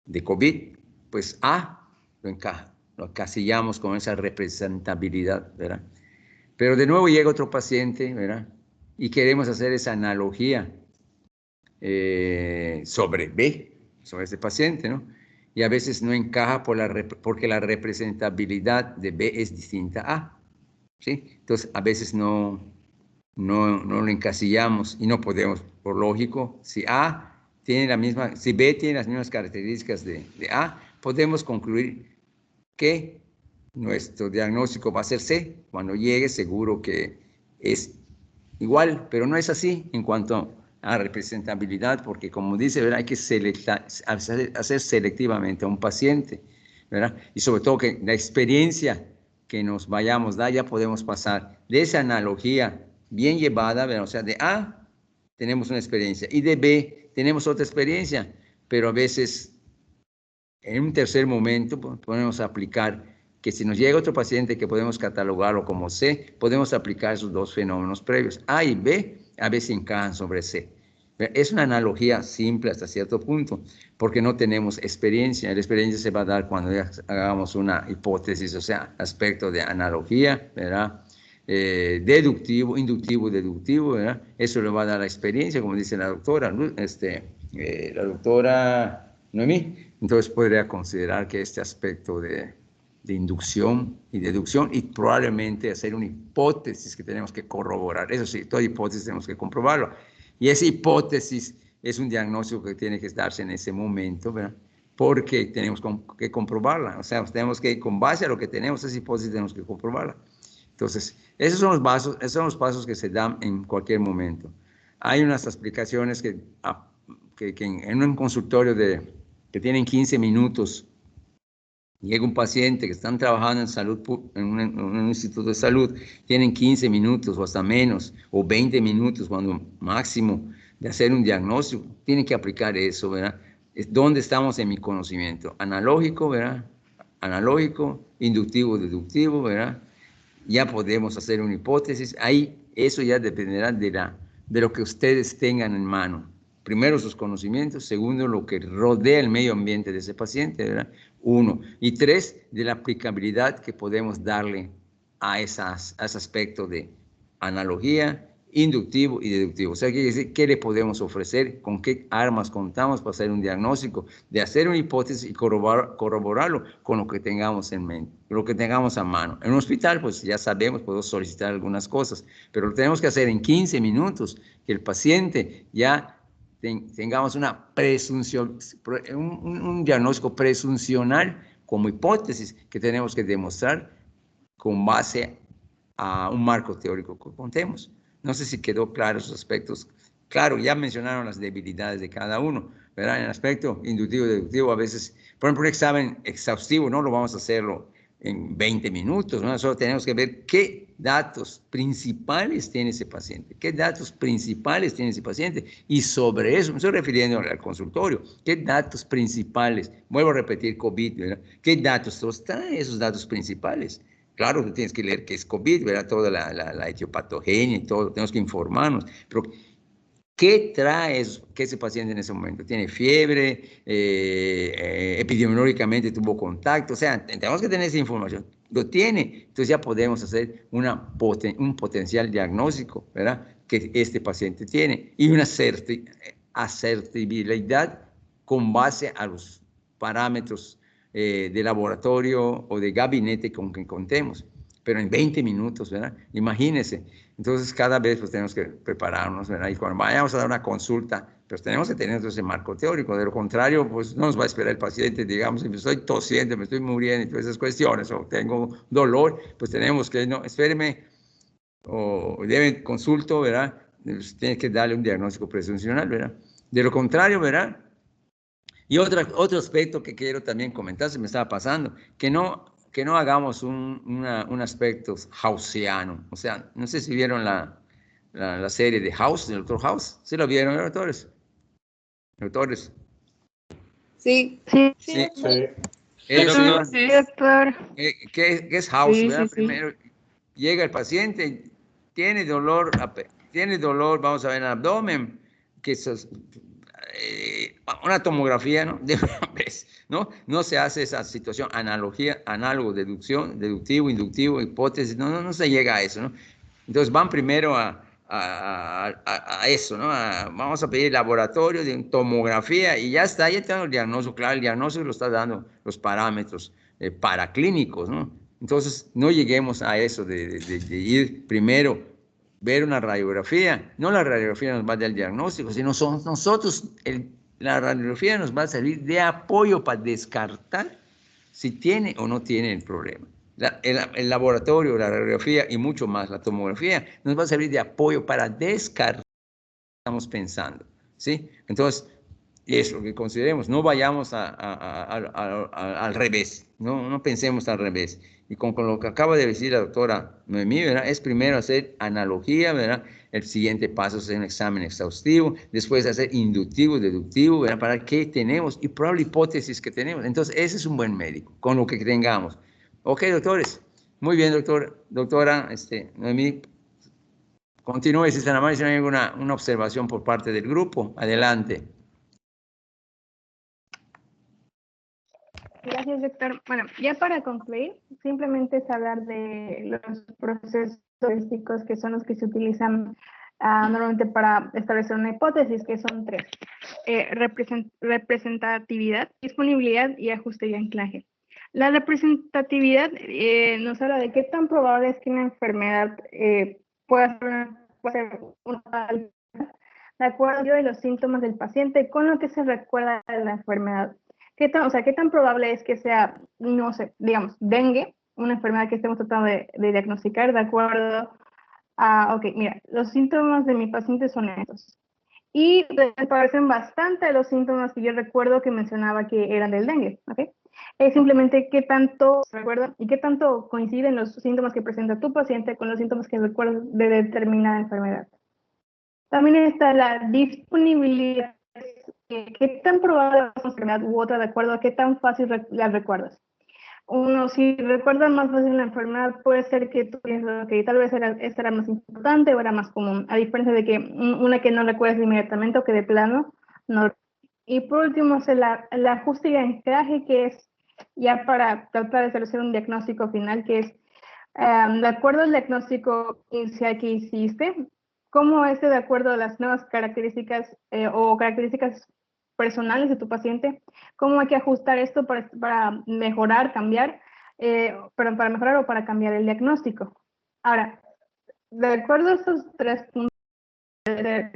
de COVID, pues A lo encaja, lo encasillamos con esa representabilidad, ¿verdad? Pero de nuevo llega otro paciente, ¿verdad? Y queremos hacer esa analogía sobre B, sobre este paciente, ¿no? Y a veces no encaja porque la representabilidad de B es distinta a A, ¿sí? Entonces, a veces no lo encasillamos y no podemos, por lógico, si B tiene las mismas características de A, podemos concluir que nuestro diagnóstico va a ser C. Cuando llegue, seguro que es igual, pero no es así en cuanto a representabilidad, porque como dice, ¿verdad? Hay que hacer selectivamente a un paciente, ¿verdad? Y sobre todo que la experiencia que nos vayamos a dar, ya podemos pasar de esa analogía bien llevada, ¿verdad? O sea, de A tenemos una experiencia y de B tenemos otra experiencia, pero a veces en un tercer momento podemos aplicar que si nos llega otro paciente que podemos catalogarlo como C, podemos aplicar esos dos fenómenos previos. A y B a veces encajan sobre C. Es una analogía simple hasta cierto punto, porque no tenemos experiencia. La experiencia se va a dar cuando ya hagamos una hipótesis, o sea, aspecto de analogía, ¿verdad? Deductivo, inductivo, deductivo, ¿verdad? Eso le va a dar la experiencia, como dice la doctora, la doctora Noemí. Entonces podría considerar que este aspecto de inducción y deducción y probablemente hacer una hipótesis que tenemos que corroborar. Eso sí, toda hipótesis tenemos que comprobarlo. Y esa hipótesis es un diagnóstico que tiene que darse en ese momento, ¿verdad? Porque tenemos que comprobarla. O sea, tenemos que, con base a lo que tenemos, esa hipótesis tenemos que comprobarla. Entonces, esos son los pasos que se dan en cualquier momento. Hay unas explicaciones que en un consultorio que tienen 15 minutos, llega un paciente que están trabajando en salud, en un instituto de salud, tienen 15 minutos o hasta menos, o 20 minutos cuando máximo de hacer un diagnóstico, tienen que aplicar eso, ¿verdad? ¿Dónde estamos en mi conocimiento? Analógico, ¿verdad? Analógico, inductivo, deductivo, ¿verdad? Ya podemos hacer una hipótesis. Ahí Eso ya dependerá de lo que ustedes tengan en mano. Primero, sus conocimientos. Segundo, lo que rodea el medio ambiente de ese paciente, ¿verdad? 1. Y 3, de la aplicabilidad que podemos darle a ese aspecto de analogía, inductivo y deductivo. O sea, quiere decir, ¿qué le podemos ofrecer? ¿Con qué armas contamos para hacer un diagnóstico? De hacer una hipótesis y corroborarlo con lo que tengamos en mente, lo que tengamos a mano. En un hospital, pues ya sabemos, podemos solicitar algunas cosas, pero lo tenemos que hacer en 15 minutos, que el paciente ya tengamos una presunción, un diagnóstico presuncional como hipótesis que tenemos que demostrar con base a un marco teórico que contemos. No sé si quedó claro esos aspectos. Claro, ya mencionaron las debilidades de cada uno, ¿verdad? En el aspecto inductivo y deductivo, a veces, por ejemplo, un examen exhaustivo no lo vamos a hacerlo en 20 minutos, ¿no? Solo tenemos que ver qué datos principales tiene ese paciente, qué datos principales tiene ese paciente, y sobre eso, me estoy refiriendo al consultorio, qué datos principales, vuelvo a repetir COVID, ¿verdad? ¿Qué datos trae esos datos principales? Claro, tú tienes que leer qué es COVID, ¿verdad? Toda la etiopatogenia y todo, tenemos que informarnos, pero ¿qué trae que ese paciente en ese momento? ¿Tiene fiebre? Epidemiológicamente tuvo contacto, o sea, tenemos que tener esa información. Lo tiene, entonces ya podemos hacer un potencial diagnóstico, ¿verdad? Que este paciente tiene y una asertibilidad con base a los parámetros de laboratorio o de gabinete con que contemos, pero en 20 minutos, ¿verdad? Imagínense. Entonces, cada vez pues, tenemos que prepararnos, ¿verdad? Y cuando vayamos a dar una consulta, pues tenemos que tener ese marco teórico. De lo contrario, pues no nos va a esperar el paciente, digamos, si me estoy tosiendo, me estoy muriendo y todas esas cuestiones, o tengo dolor, pues tenemos que, no, espéreme, o deben consulto, ¿verdad? Pues, tiene que darle un diagnóstico presuncional, ¿verdad? De lo contrario, ¿verdad? Y otro aspecto que quiero también comentar, se me estaba pasando, que no hagamos un aspecto hausiano. O sea, no sé si vieron la serie de House, del Doctor House. ¿Sí lo vieron, doctores? ¿Doctores? Sí, sí, Sí. Sí. Ellos iban, sí, doctor. ¿qué es House, Sí, verdad? sí, sí. Primero llega el paciente, tiene dolor, vamos a ver en el abdomen, que es una tomografía, ¿no? De una vez, ¿no? No se hace esa situación, análogo, deducción, deductivo, inductivo, hipótesis, no se llega a eso, ¿no? Entonces van primero a eso, ¿no? Vamos a pedir laboratorio de tomografía y ya está, ya tengo el diagnóstico, claro, el diagnóstico lo está dando los parámetros paraclínicos, ¿no? Entonces no lleguemos a eso de ir primero, ver una radiografía, no la radiografía nos va a dar el diagnóstico, sino son nosotros, la radiografía nos va a servir de apoyo para descartar si tiene o no tiene el problema. El laboratorio, la radiografía y mucho más, la tomografía, nos va a servir de apoyo para descartar lo que estamos pensando, ¿sí? Entonces, es lo que consideremos, no vayamos al revés, no pensemos al revés. Y con lo que acaba de decir la doctora Noemí, ¿verdad? Es primero hacer analogía, ¿verdad? El siguiente paso es hacer un examen exhaustivo, después hacer inductivo, deductivo, ¿verdad? Para qué tenemos y probable hipótesis que tenemos. Entonces, ese es un buen médico, con lo que tengamos. Ok, doctores. Muy bien, doctora Noemí. Continúe, si están amables, si no hay una observación por parte del grupo. Adelante. Gracias, doctor. Bueno, ya para concluir, simplemente es hablar de los procesos estadísticos que son los que se utilizan normalmente para establecer una hipótesis, que son 3. Representatividad, disponibilidad y ajuste y anclaje. La representatividad nos habla de qué tan probable es que una enfermedad pueda ser una de acuerdo a los síntomas del paciente con lo que se recuerda de la enfermedad. ¿Qué tan probable es que sea, no sé, digamos, dengue, una enfermedad que estemos tratando de diagnosticar de acuerdo a, ok, mira, los síntomas de mi paciente son estos. Y se parecen bastante a los síntomas que yo recuerdo que mencionaba que eran del dengue, ¿ok? Es simplemente qué tanto se recuerdan y qué tanto coinciden los síntomas que presenta tu paciente con los síntomas que recuerdas de determinada enfermedad. También está la disponibilidad. ¿Qué tan probable es una enfermedad u otra de acuerdo a qué tan fácil la recuerdas? Uno, si recuerda más fácil la enfermedad, puede ser que tú piensas que tal vez esta era más importante o era más común, a diferencia de que una que no recuerdes inmediatamente o que de plano no. Y por último, es el ajuste y anclaje, que es ya para tratar de establecer un diagnóstico final, que es, de acuerdo al diagnóstico inicial que hiciste, cómo es de acuerdo a las nuevas características o características personales de tu paciente, cómo hay que ajustar esto para mejorar, cambiar, para mejorar o para cambiar el diagnóstico. Ahora, de acuerdo a estos 3 puntos,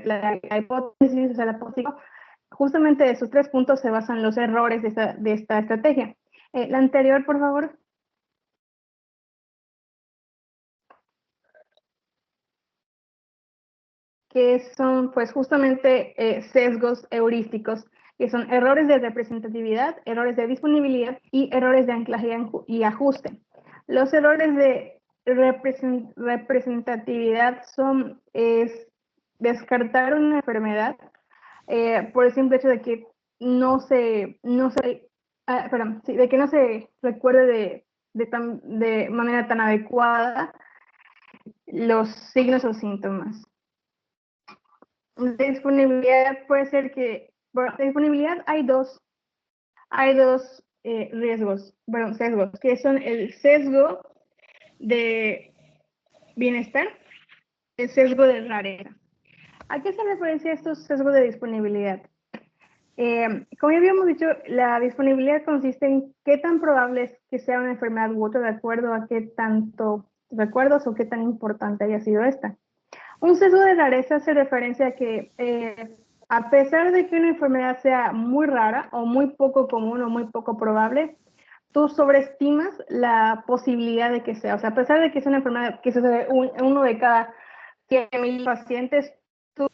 la hipótesis, o sea, la hipótesis, justamente de esos 3 puntos se basan los errores de esta estrategia. La anterior, por favor. Que son pues justamente sesgos heurísticos, que son errores de representatividad, errores de disponibilidad y errores de anclaje y ajuste. Los errores de representatividad son descartar una enfermedad por el simple hecho de que de que no se recuerde de manera tan adecuada los signos o síntomas. De disponibilidad puede ser que, bueno, de disponibilidad hay dos riesgos, bueno, sesgos, que son el sesgo de bienestar, el sesgo de rareza. ¿A qué se referencia estos sesgos de disponibilidad? Como ya habíamos dicho, la disponibilidad consiste en qué tan probable es que sea una enfermedad u otra de acuerdo a qué tanto recuerdos o qué tan importante haya sido esta. Un sesgo de rareza hace referencia a que a pesar de que una enfermedad sea muy rara o muy poco común o muy poco probable, tú sobreestimas la posibilidad de que sea. O sea, a pesar de que es una enfermedad que sucede uno de cada 100,000 pacientes, tú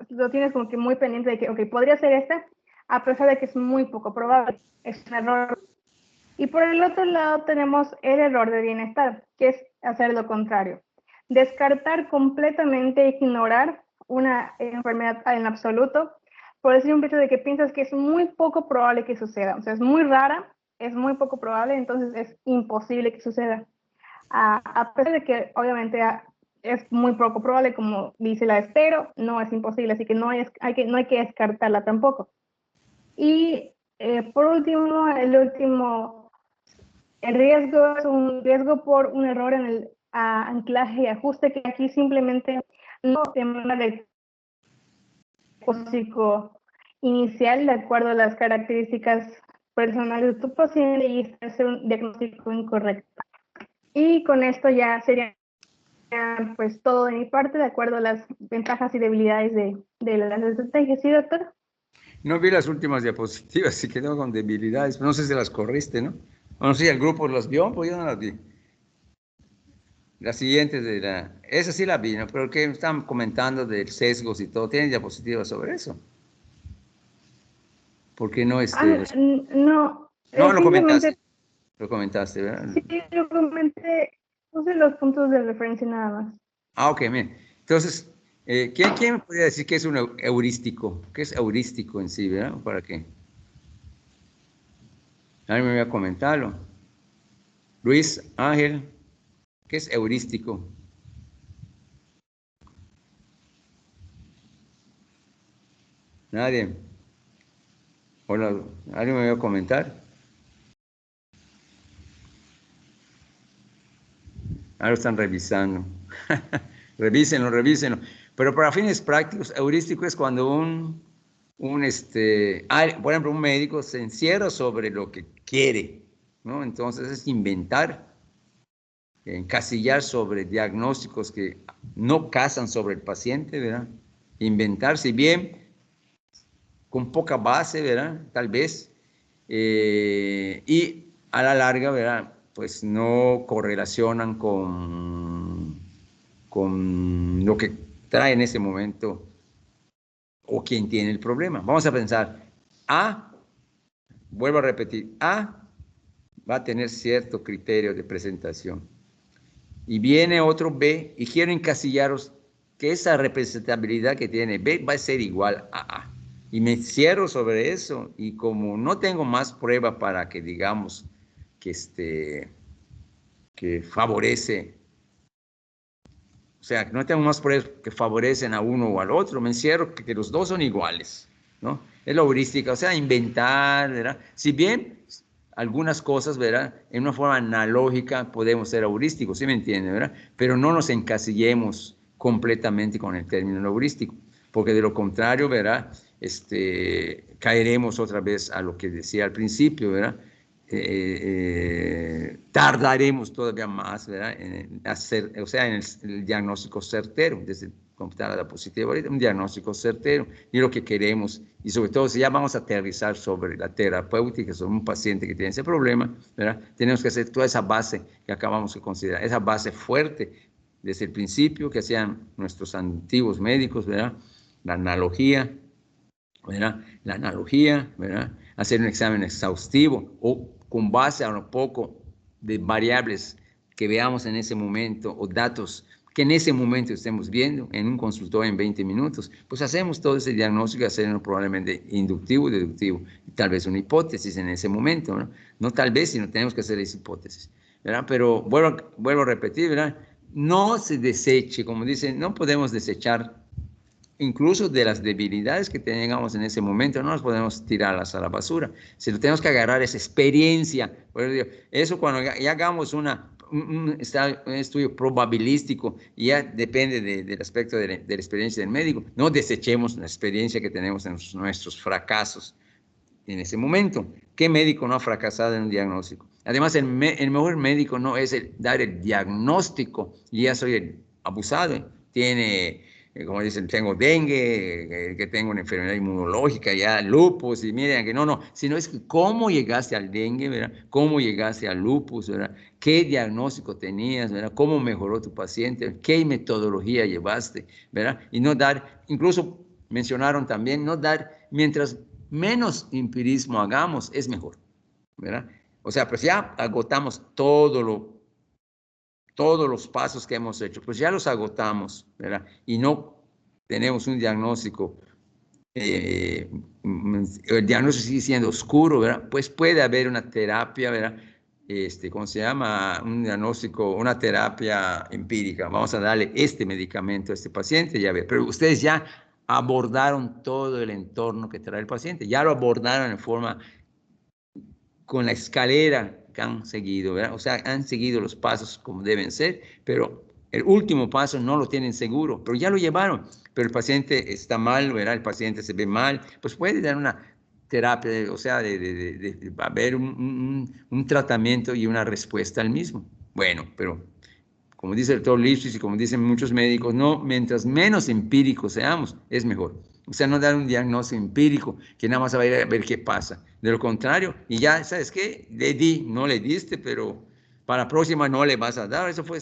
lo tienes como que muy pendiente de que, ok, podría ser esta, a pesar de que es muy poco probable. Es un error. Y por el otro lado tenemos el error de bienestar, que es hacer lo contrario. Descartar completamente, ignorar una enfermedad en absoluto, por decir un hecho de que piensas que es muy poco probable que suceda. O sea, es muy rara, es muy poco probable, entonces es imposible que suceda. A pesar de que obviamente es muy poco probable, como dice la Estero, no es imposible, así que no hay que descartarla tampoco. Y por último, el riesgo es un riesgo por un error en el anclaje y ajuste, que aquí simplemente no se manda del diagnóstico inicial de acuerdo a las características personales de tu paciente y hacer un diagnóstico incorrecto. Y con esto ya sería pues todo de mi parte, de acuerdo a las ventajas y debilidades de las estrategias. ¿Sí, doctor? No vi las últimas diapositivas, se quedó con debilidades. No sé si las corriste, ¿no? No sé si el grupo las vio, pues yo no las vi. Las siguientes esa sí la vi, ¿no? Pero que están comentando de sesgos y todo. ¿Tienen diapositivas sobre eso? ¿Por qué no no. No, lo comentaste. Lo comentaste, ¿verdad? Sí, lo comenté. Puse los puntos de referencia nada más. Ok, bien. Entonces, ¿quién me podría decir qué es un heurístico? ¿Qué es heurístico en sí, verdad? ¿Para qué? Alguien me voy a comentarlo. Luis, Ángel, ¿qué es heurístico? Nadie. Hola, ¿alguien me va a comentar? Ahora lo están revisando. Revísenlo. Pero para fines prácticos, heurístico es cuando por ejemplo, un médico se encierra sobre lo que quiere, ¿no? Entonces es inventar, encasillar sobre diagnósticos que no casan sobre el paciente, ¿verdad? Inventar, si bien con poca base, ¿verdad? Tal vez, y a la larga, ¿verdad? Pues no correlacionan con lo que trae en ese momento o quien tiene el problema. Vamos a pensar, vuelvo a repetir, A va a tener cierto criterio de presentación y viene otro B y quiero encasillaros que esa representabilidad que tiene B va a ser igual a A. Y me cierro sobre eso y como no tengo más prueba para que, digamos, que favorece, o sea, que no tenemos más pruebas que favorecen a uno o al otro, me encierro que los dos son iguales, ¿no? Es la heurística, o sea, inventar, ¿verdad? Si bien algunas cosas, ¿verdad? En una forma analógica podemos ser heurísticos, ¿sí me entienden, verdad? Pero no nos encasillemos completamente con el término heurístico, porque de lo contrario, ¿verdad? Caeremos otra vez a lo que decía al principio, ¿verdad? Tardaremos todavía más, ¿verdad? En hacer, o sea, en el diagnóstico certero, desde computar la diapositiva ahorita, un diagnóstico certero, y lo que queremos, y sobre todo si ya vamos a aterrizar sobre la terapéutica, sobre un paciente que tiene ese problema, ¿verdad? Tenemos que hacer toda esa base que acabamos de considerar, esa base fuerte desde el principio que hacían nuestros antiguos médicos, ¿verdad? La analogía, ¿verdad? La analogía, ¿verdad? Hacer un examen exhaustivo o con base a un poco de variables que veamos en ese momento o datos que en ese momento estemos viendo en un consultorio en 20 minutos, pues hacemos todo ese diagnóstico, hacerlo probablemente inductivo, deductivo, y tal vez una hipótesis en ese momento, ¿no? No tal vez, sino tenemos que hacer esa hipótesis, ¿verdad? Pero vuelvo a repetir, ¿verdad? No se deseche, como dicen, no podemos desechar incluso de las debilidades que tengamos en ese momento, no las podemos tirarlas a la basura. Si lo tenemos que agarrar esa experiencia, eso cuando ya hagamos un estudio probabilístico, ya depende del aspecto de la experiencia del médico, no desechemos la experiencia que tenemos en nuestros fracasos en ese momento. ¿Qué médico no ha fracasado en un diagnóstico? Además, el mejor médico no es dar el diagnóstico, y ya soy el abusado, tiene, como dicen, tengo dengue, que tengo una enfermedad inmunológica, ya lupus, y miren que no, sino es cómo llegaste al dengue, ¿verdad? Cómo llegaste al lupus, ¿verdad? ¿Qué diagnóstico tenías, ¿verdad? ¿Cómo mejoró tu paciente? ¿Qué metodología llevaste, ¿verdad? Y no dar, incluso mencionaron también, no dar, mientras menos empirismo hagamos, es mejor, ¿verdad? O sea, pues ya agotamos todos los pasos que hemos hecho, pues ya los agotamos, ¿verdad? Y no tenemos un diagnóstico, el diagnóstico sigue siendo oscuro, ¿verdad? Pues puede haber una terapia, ¿verdad? ¿Cómo se llama? Un diagnóstico, una terapia empírica. Vamos a darle este medicamento a este paciente, ya ve. Pero ustedes ya abordaron todo el entorno que trae el paciente, ya lo abordaron en forma, con la escalera que han seguido, ¿verdad? O sea, han seguido los pasos como deben ser, pero el último paso no lo tienen seguro, pero ya lo llevaron, pero el paciente está mal, ¿verdad? El paciente se ve mal, pues puede dar una terapia, o sea, va a haber un tratamiento y una respuesta al mismo. Bueno, pero como dice el doctor Lipschitz y como dicen muchos médicos, no, mientras menos empíricos seamos, es mejor. O sea, no dar un diagnóstico empírico que nada más va a ir a ver qué pasa. De lo contrario, y ya, ¿sabes qué? Le di, no le diste, pero para la próxima no le vas a dar. Eso fue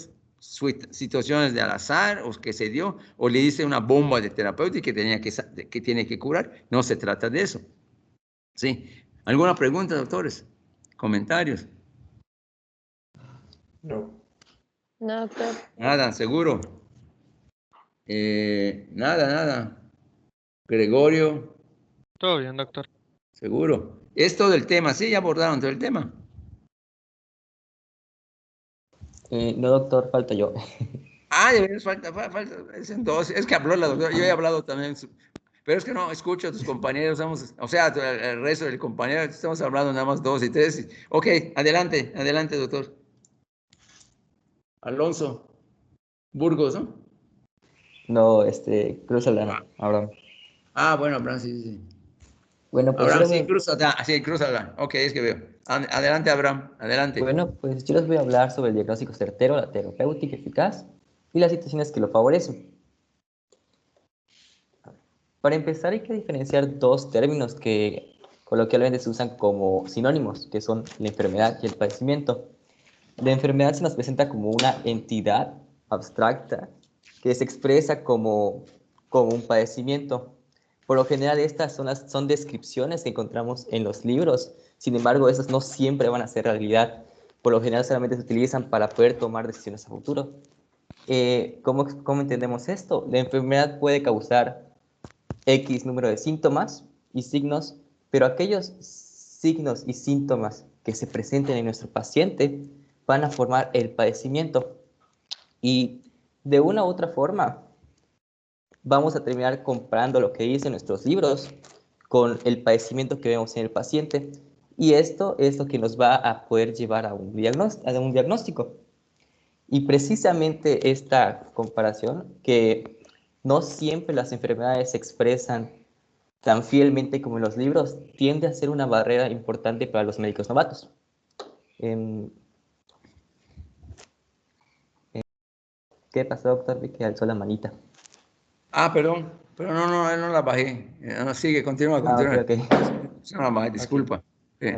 situaciones de al azar o que se dio, o le diste una bomba de terapéutica que tiene que curar. No se trata de eso. ¿Sí? ¿Alguna pregunta, doctores? ¿Comentarios? No. No, doctor. Nada, seguro. Nada. Gregorio, Todo bien, doctor. seguro. Es todo el tema, ¿sí? ¿Ya abordaron todo el tema? No, doctor, falta yo. Ah, de veras falta, es en dos. Es que habló la doctora, yo he hablado también, pero es que no, escucho a tus compañeros, o sea, el resto del compañero, estamos hablando nada más 2 y 3. Ok, adelante, doctor. Alonso, Burgos, ¿no? No, Cruz Aldana, Abraham. Bueno, Abraham, sí. Bueno, pues Abraham, sí, Cruz Aldana. Ok, es que veo. Adelante, Abraham, adelante. Bueno, pues yo les voy a hablar sobre el diagnóstico certero, la terapéutica eficaz y las situaciones que lo favorecen. Para empezar, hay que diferenciar dos términos que coloquialmente se usan como sinónimos, que son la enfermedad y el padecimiento. La enfermedad se nos presenta como una entidad abstracta que se expresa como un padecimiento. Por lo general, estas son descripciones que encontramos en los libros. Sin embargo, esas no siempre van a ser realidad. Por lo general, solamente se utilizan para poder tomar decisiones a futuro. ¿Cómo entendemos esto? La enfermedad puede causar X número de síntomas y signos, pero aquellos signos y síntomas que se presenten en nuestro paciente van a formar el padecimiento. Y de una u otra forma, vamos a terminar comparando lo que dicen nuestros libros con el padecimiento que vemos en el paciente. Y esto es lo que nos va a poder llevar a un diagnóstico. Y precisamente esta comparación, que no siempre las enfermedades se expresan tan fielmente como en los libros, tiende a ser una barrera importante para los médicos novatos. ¿Qué pasó, doctor? Vi que alzó la manita. Ah, perdón, pero no, no la bajé. No, sigue, continúa. Ok. No, más, disculpa. Sí.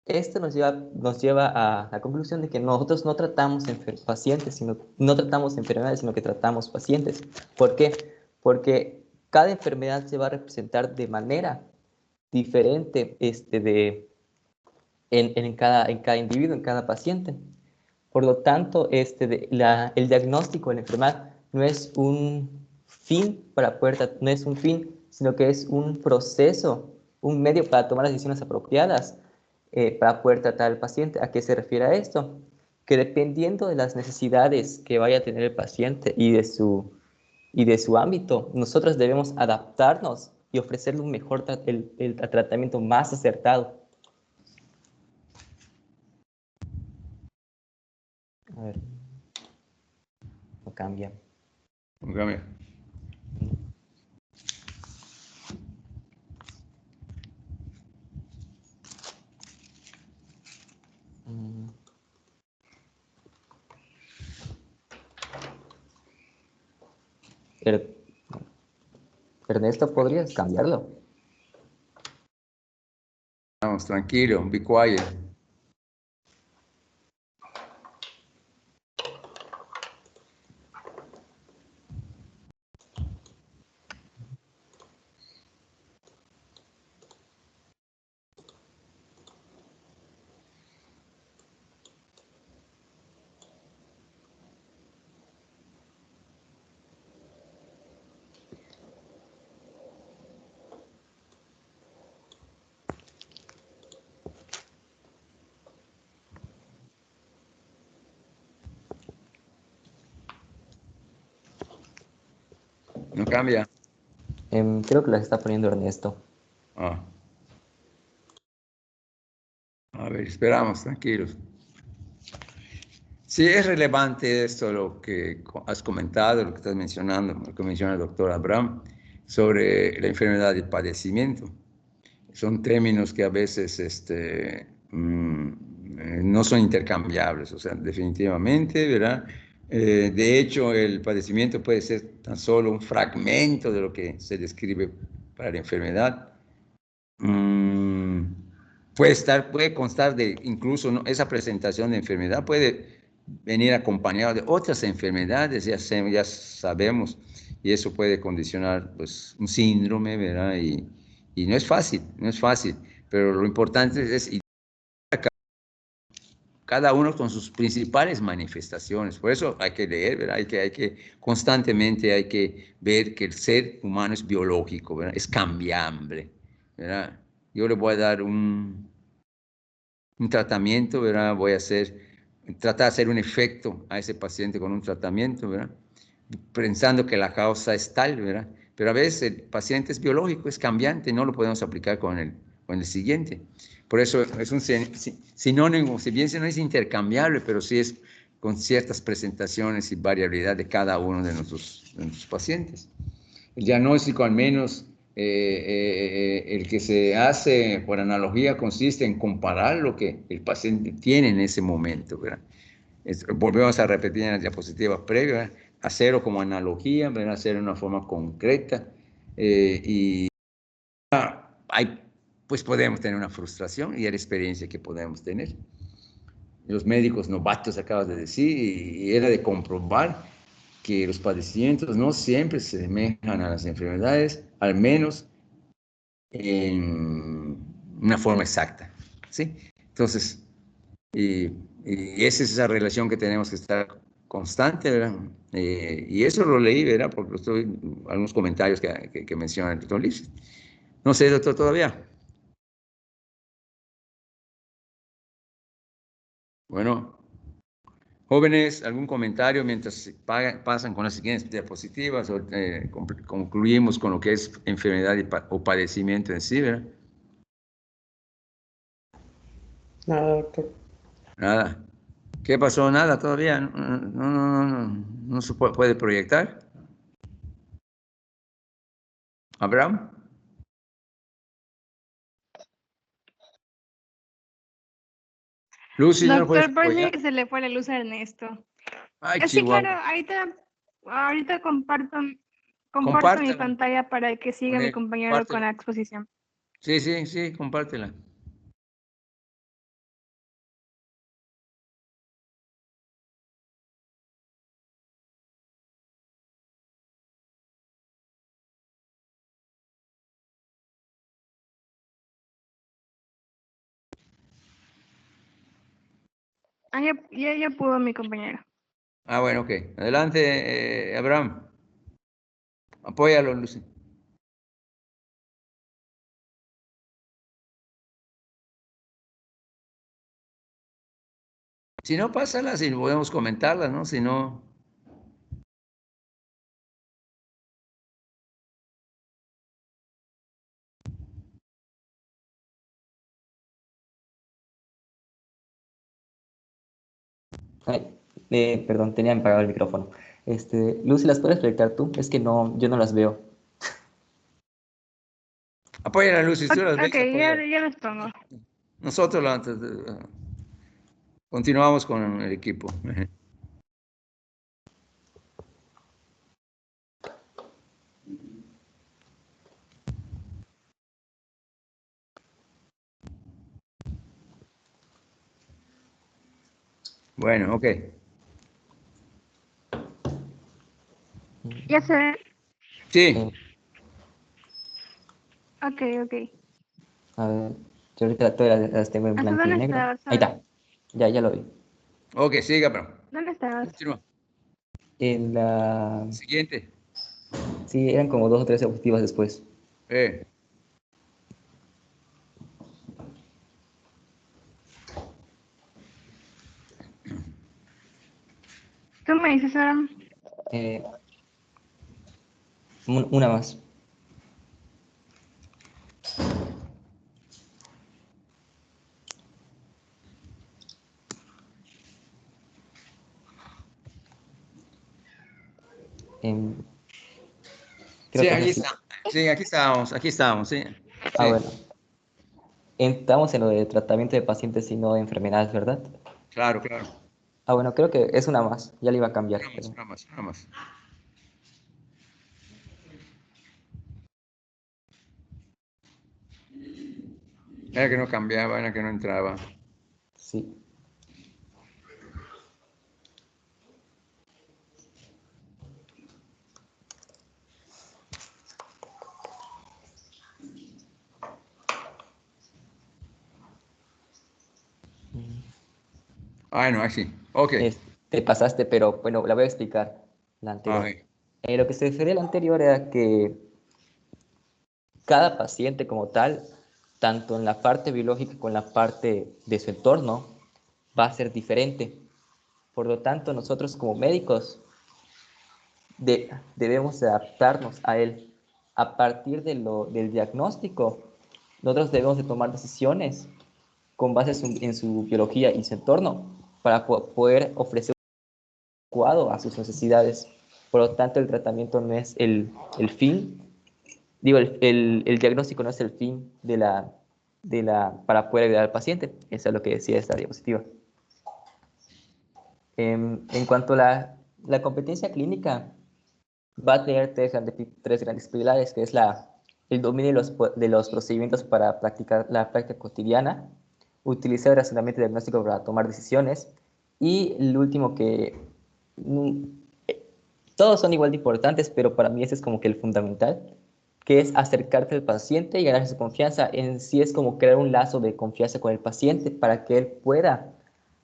Esto nos lleva a la conclusión de que nosotros no tratamos pacientes, no tratamos enfermedades, sino que tratamos pacientes. ¿Por qué? Porque cada enfermedad se va a representar de manera diferente en cada individuo, en cada paciente. Por lo tanto, el diagnóstico de la enfermedad no es un fin no es un fin, sino que es un proceso, un medio para tomar las decisiones apropiadas para poder tratar al paciente. ¿A qué se refiere esto? Que dependiendo de las necesidades que vaya a tener el paciente y de su ámbito, nosotros debemos adaptarnos y ofrecerle un mejor el tratamiento más acertado. A ver. No cambia. No cambia. Ernesto, ¿podrías cambiarlo? Vamos, tranquilo, be quiet. No cambia. Creo que las está poniendo Ernesto. Ah. A ver, esperamos, tranquilos. Sí, es relevante esto, lo que has comentado, lo que estás mencionando, lo que menciona el doctor Abraham, sobre la enfermedad y padecimiento. Son términos que a veces no son intercambiables, o sea, definitivamente, ¿verdad? De hecho, el padecimiento puede ser tan solo un fragmento de lo que se describe para la enfermedad. Puede constar de incluso, ¿no? Esa presentación de enfermedad puede venir acompañado de otras enfermedades, ya sabemos, y eso puede condicionar pues, un síndrome, ¿verdad? Y no es fácil, pero lo importante es cada uno con sus principales manifestaciones. Por eso hay que leer, ¿verdad? Constantemente hay que ver que el ser humano es biológico, ¿verdad? Es cambiable, ¿verdad? Yo le voy a dar un tratamiento, ¿verdad? Tratar de hacer un efecto a ese paciente con un tratamiento, ¿verdad? Pensando que la causa es tal, ¿verdad? Pero a veces el paciente es biológico, es cambiante, no lo podemos aplicar con el siguiente. Por eso es un sinónimo, si bien no es intercambiable, pero sí es con ciertas presentaciones y variabilidad de cada uno de nuestros pacientes. El diagnóstico, al menos el que se hace por analogía, consiste en comparar lo que el paciente tiene en ese momento, ¿verdad? Volvemos a repetir en las diapositivas previas, hacerlo como analogía, ¿verdad? Hacerlo de una forma concreta y pues podemos tener una frustración y la experiencia que podemos tener. Los médicos novatos, acabas de decir, y era de comprobar que los padecimientos no siempre se asemejan a las enfermedades, al menos en una forma exacta, ¿sí? Entonces, y esa es esa relación que tenemos que estar constante, ¿verdad? Y eso lo leí, ¿verdad? Porque algunos comentarios que menciona el doctor Lipset. No sé, doctor, todavía. Bueno, jóvenes, ¿algún comentario mientras pasan con las siguientes diapositivas o concluimos con lo que es enfermedad o padecimiento en sí, ¿verdad? Nada, doctor. Nada. ¿Qué pasó? Nada todavía. No se puede proyectar. ¿Abraham? Lucy, ¿no lo puedes Doctor, parece apoyar? que se le fue la luz a Ernesto. Ay, Sí, claro, Chihuahua. ahorita comparto mi Compártela. pantalla para que siga mi compañero con Compártela. la exposición. Sí, compártela. Ah, ya pudo mi compañero. Ah, bueno, ok. Adelante, Abraham. Apóyalo, Lucy. Si no, pásalas y podemos comentarlas, ¿no? Si no... Ay, perdón, tenía apagado el micrófono. Lucy, ¿las puedes proyectar tú? Es que no, yo no las veo. Apóyala, Lucy. Si tú las Ok, ves, apóyala. ya los pongo. Nosotros continuamos con el equipo. Bueno, ok. Ya se ve. Sí, Ok. A ver, yo ahorita todas las tengo en ¿Hasta blanco y dónde negro. estabas? Ahí está, ya lo vi. ok, siga, pero ¿Dónde estabas? continúa. En la... Siguiente. Sí, eran como 2 o 3 diapositivas después. Eh, Tú me dices ahora. Eh, una más. Em, creo sí, que es aquí así. está. Sí, aquí estamos, sí. Ah, Sí, bueno. Estamos en lo de tratamiento de pacientes y no de enfermedades, ¿verdad? claro. Ah, bueno, creo que es una más. Ya le iba a cambiar, pero... Una más. Era que no cambiaba, era que no entraba. Sí. Ah, no, así. Ok. Te pasaste, pero bueno, la voy a explicar, la anterior. Ay, Lo que se refería a la anterior era que cada paciente como tal, tanto en la parte biológica como en la parte de su entorno, va a ser diferente. Por lo tanto, nosotros como médicos debemos adaptarnos a él. A partir del diagnóstico, nosotros debemos de tomar decisiones con base en su biología y su entorno para poder ofrecer un adecuado a sus necesidades. Por lo tanto, el tratamiento no es el fin, digo, el diagnóstico no es el fin para poder ayudar al paciente. Eso es lo que decía esta diapositiva. En cuanto a la competencia clínica, va a tener tres grandes pilares, que es el dominio de los procedimientos para practicar la práctica cotidiana, utilizar el razonamiento diagnóstico para tomar decisiones, y el último que mm, todos son igual de importantes, pero para mí ese es como que el fundamental, que es acercarte al paciente y ganar su confianza. En sí es como crear un lazo de confianza con el paciente para que él pueda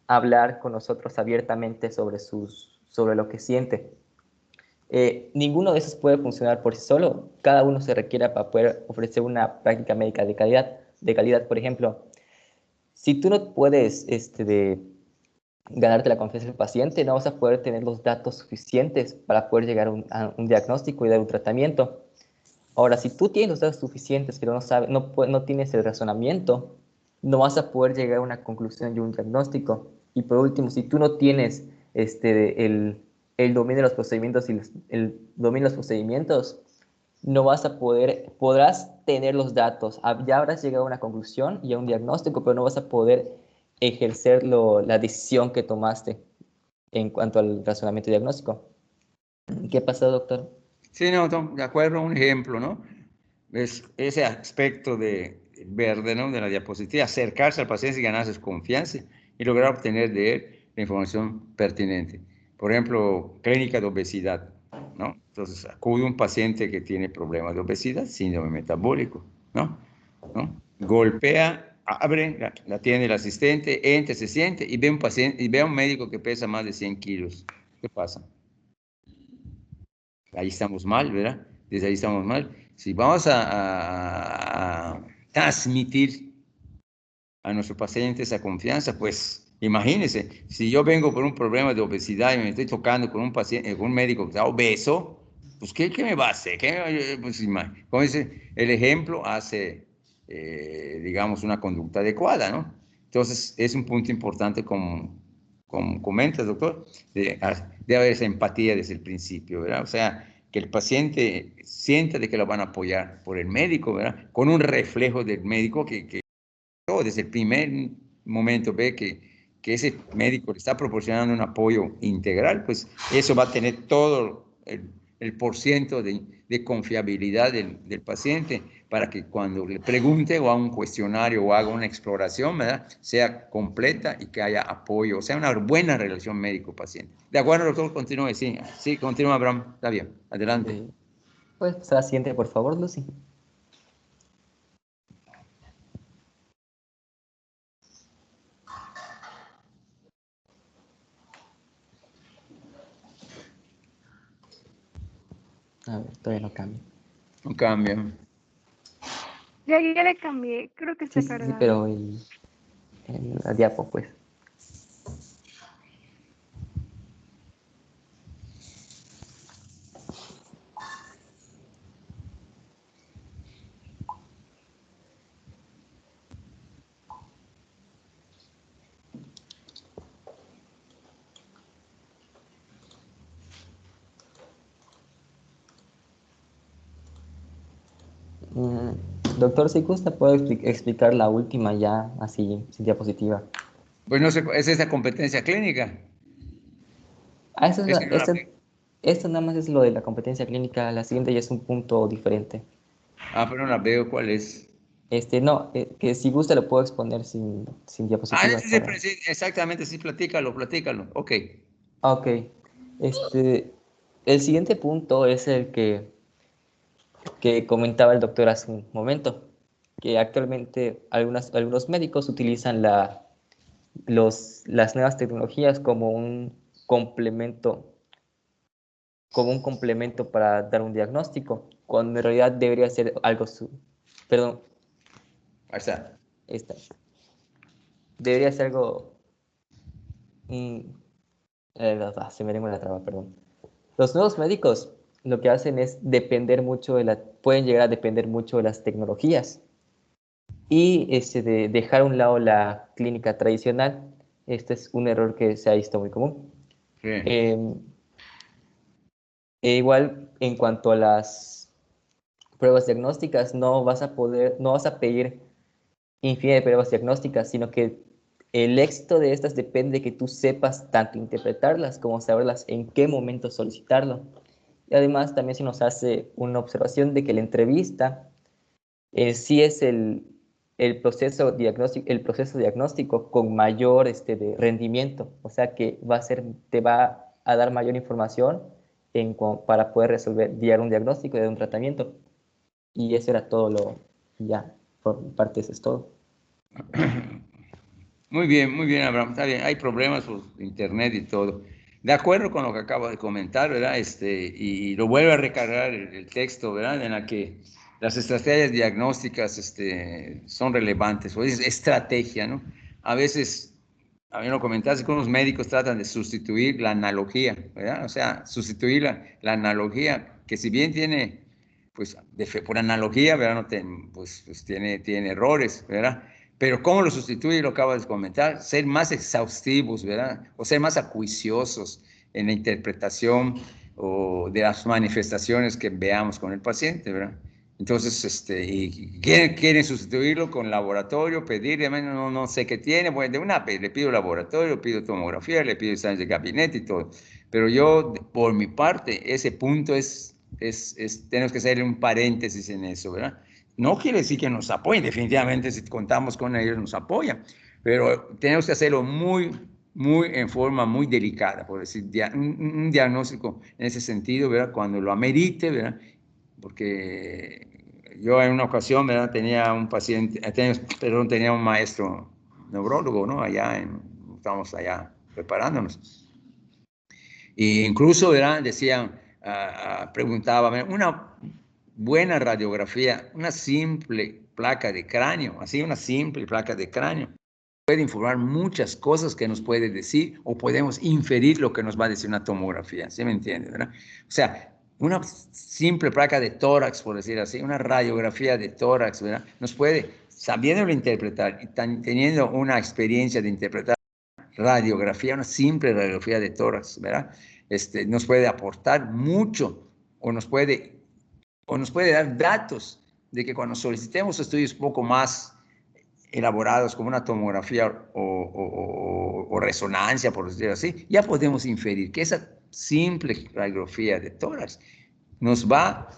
hablar con nosotros abiertamente sobre lo que siente. Ninguno de esos puede funcionar por sí solo. Cada uno se requiere para poder ofrecer una práctica médica de calidad. Por ejemplo, si tú no puedes ganarte la confianza del paciente, no vas a poder tener los datos suficientes para poder llegar a un diagnóstico y dar un tratamiento. Ahora, si tú tienes los datos suficientes, pero no tienes el razonamiento, no vas a poder llegar a una conclusión y un diagnóstico. Y por último, si tú no tienes el dominio de los procedimientos y el dominio de los procedimientos, no vas a podrás tener los datos, ya habrás llegado a una conclusión y a un diagnóstico, pero no vas a poder ejercer la decisión que tomaste en cuanto al razonamiento diagnóstico. ¿Qué pasa, doctor? Sí, no, de acuerdo, un ejemplo, ¿no? Es ese aspecto de verde, ¿no? De la diapositiva, acercarse al paciente y ganarse su confianza y lograr obtener de él la información pertinente. Por ejemplo, clínica de obesidad, ¿no? Entonces, acude un paciente que tiene problemas de obesidad, síndrome metabólico, ¿no? Golpea, abre, la atiende el asistente, entra, se siente y ve un paciente, y ve a un médico que pesa más de 100 kilos. ¿Qué pasa? Ahí estamos mal, ¿verdad? Desde ahí estamos mal. Si vamos a transmitir a nuestro paciente esa confianza, pues imagínense, si yo vengo por un problema de obesidad y me estoy tocando con un paciente, con un médico que está obeso, pues ¿qué me va a hacer? Pues, como dice, el ejemplo hace, digamos, una conducta adecuada, ¿no? Entonces, es un punto importante como comentas, doctor, de haber esa empatía desde el principio, ¿verdad? O sea, que el paciente sienta de que lo van a apoyar por el médico, ¿verdad? Con un reflejo del médico que desde el primer momento ve que ese médico le está proporcionando un apoyo integral, pues eso va a tener todo el porciento de confiabilidad del paciente para que cuando le pregunte o haga un cuestionario o haga una exploración, ¿verdad? Sea completa y que haya apoyo, o sea, una buena relación médico-paciente. ¿De acuerdo, doctor? Continúe, sí. Sí, continúa, Abraham. Está bien. Adelante. Pues pasar a la siguiente, por favor, Lucy. A ver, todavía no cambia. No cambia. Ya le cambié, creo que está Sí, cargando. pero la diapo, pues. Doctor, si gusta, puedo explicar la última ya, así, sin diapositiva. Pues no sé, es esa competencia clínica. Ah, esto nada más es lo de la competencia clínica, la siguiente ya es un punto diferente. Ah, pero no la veo, ¿cuál es? No, que si gusta lo puedo exponer sin diapositivas. Sí, exactamente, sí, platícalo. Ok. Ok. El siguiente punto es el que comentaba el doctor hace un momento, que actualmente algunos médicos utilizan las nuevas tecnologías como un complemento para dar un diagnóstico, cuando en realidad debería ser algo perdón. Ahí está. Debería ser algo se me lengua la traba, perdón. Los nuevos médicos lo que hacen es pueden llegar a depender mucho de las tecnologías y de dejar a un lado la clínica tradicional. Este es un error que se ha visto muy común. Sí. Igual en cuanto a las pruebas diagnósticas, no vas a pedir infinidad de pruebas diagnósticas, sino que el éxito de estas depende de que tú sepas tanto interpretarlas como saberlas en qué momento solicitarlo. Y además también se nos hace una observación de que la entrevista sí es el proceso diagnóstico con mayor de rendimiento, o sea que te va a dar mayor información para poder dar un diagnóstico y dar un tratamiento. Y eso era todo ya, por mi parte eso es todo. Muy bien, Abraham. Está bien, hay problemas por internet y todo. De acuerdo con lo que acabo de comentar, ¿verdad? Y lo vuelvo a recargar el texto, ¿verdad? En la que las estrategias diagnósticas son relevantes, o es estrategia, ¿no? A veces a mí lo comentaste que unos médicos tratan de sustituir la analogía, ¿verdad? O sea, sustituir la analogía, que si bien tiene, pues, por analogía, ¿verdad? No pues tiene errores, ¿verdad? Pero ¿cómo lo sustituye? Lo acabas de comentar, ser más exhaustivos, ¿verdad? O ser más acuiciosos en la interpretación o de las manifestaciones que veamos con el paciente, ¿verdad? Entonces, y quieren sustituirlo con laboratorio, pedirle, no sé qué tiene, bueno, de una vez le pido laboratorio, le pido tomografía, le pido exámenes de gabinete y todo. Pero yo, por mi parte, ese punto tenemos que hacerle un paréntesis en eso, ¿verdad? No quiere decir que nos apoyen, definitivamente si contamos con ellos nos apoyan, pero tenemos que hacerlo en forma muy delicada, por decir, un diagnóstico en ese sentido, ¿verdad? Cuando lo amerite, ¿verdad? Porque yo en una ocasión, ¿verdad? Tenía un paciente, tenía un maestro neurólogo, ¿no? Estábamos allá preparándonos. E incluso, ¿verdad? Decían, preguntaba, una buena radiografía, una simple placa de cráneo, así una simple placa de cráneo, puede informar muchas cosas que nos puede decir o podemos inferir lo que nos va a decir una tomografía, ¿sí me entiende, verdad? O sea, una simple placa de tórax, por decir así, una radiografía de tórax, ¿verdad? Nos puede, sabiéndolo interpretar y teniendo una experiencia de interpretar radiografía, una simple radiografía de tórax, ¿verdad? Nos puede aportar mucho o nos puede dar datos de que cuando solicitemos estudios un poco más elaborados como una tomografía o resonancia, por decirlo así, ya podemos inferir que esa simple radiografía de tórax nos va,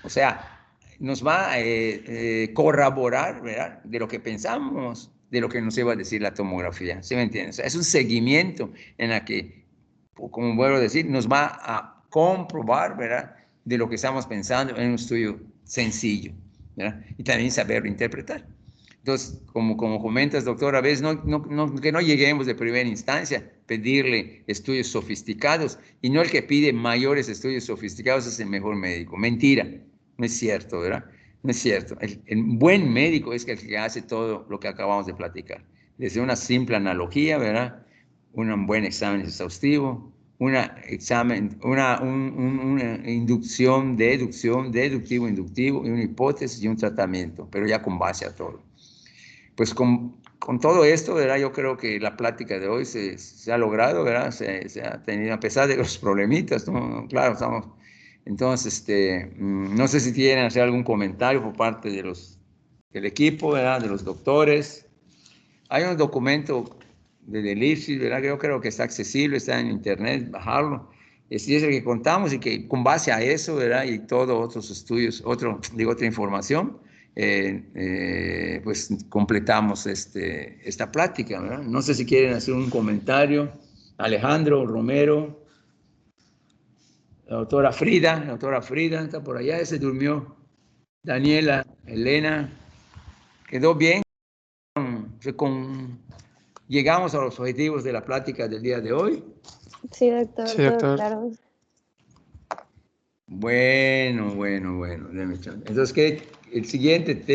o sea, nos va a corroborar, ¿verdad? De lo que pensamos, de lo que nos iba a decir la tomografía, ¿sí me entiendes? O sea, es un seguimiento en la que, como vuelvo a decir, nos va a comprobar, ¿verdad? De lo que estamos pensando en un estudio sencillo, ¿verdad? Y también saberlo interpretar. Entonces, como comentas, doctor, a veces que no lleguemos de primera instancia, pedirle estudios sofisticados, y no el que pide mayores estudios sofisticados es el mejor médico. Mentira, no es cierto, ¿verdad? No es cierto. El buen médico es el que hace todo lo que acabamos de platicar. Desde una simple analogía, ¿verdad? Un buen examen exhaustivo, una inducción, deductivo, inductivo, y una hipótesis y un tratamiento, pero ya con base a todo. Pues con todo esto, ¿verdad? Yo creo que la plática de hoy se ha logrado, ¿verdad? Se ha tenido, a pesar de los problemitas, ¿no? Claro, estamos... Entonces, no sé si quieren hacer algún comentario por parte del equipo, ¿verdad? De los doctores. Hay un documento del IFSI, ¿verdad? Yo creo que está accesible, está en internet, bajarlo. Es el que contamos y que con base a eso, ¿verdad? Y todos otros estudios, otra información, pues completamos esta plática, ¿verdad? No sé si quieren hacer un comentario. Alejandro, Romero, la doctora Frida está por allá, se durmió. Daniela, Elena, quedó bien. Llegamos a los objetivos de la plática del día de hoy. Sí, doctor, Sí, todo doctor. claro. Bueno. Entonces, ¿qué? El siguiente tema.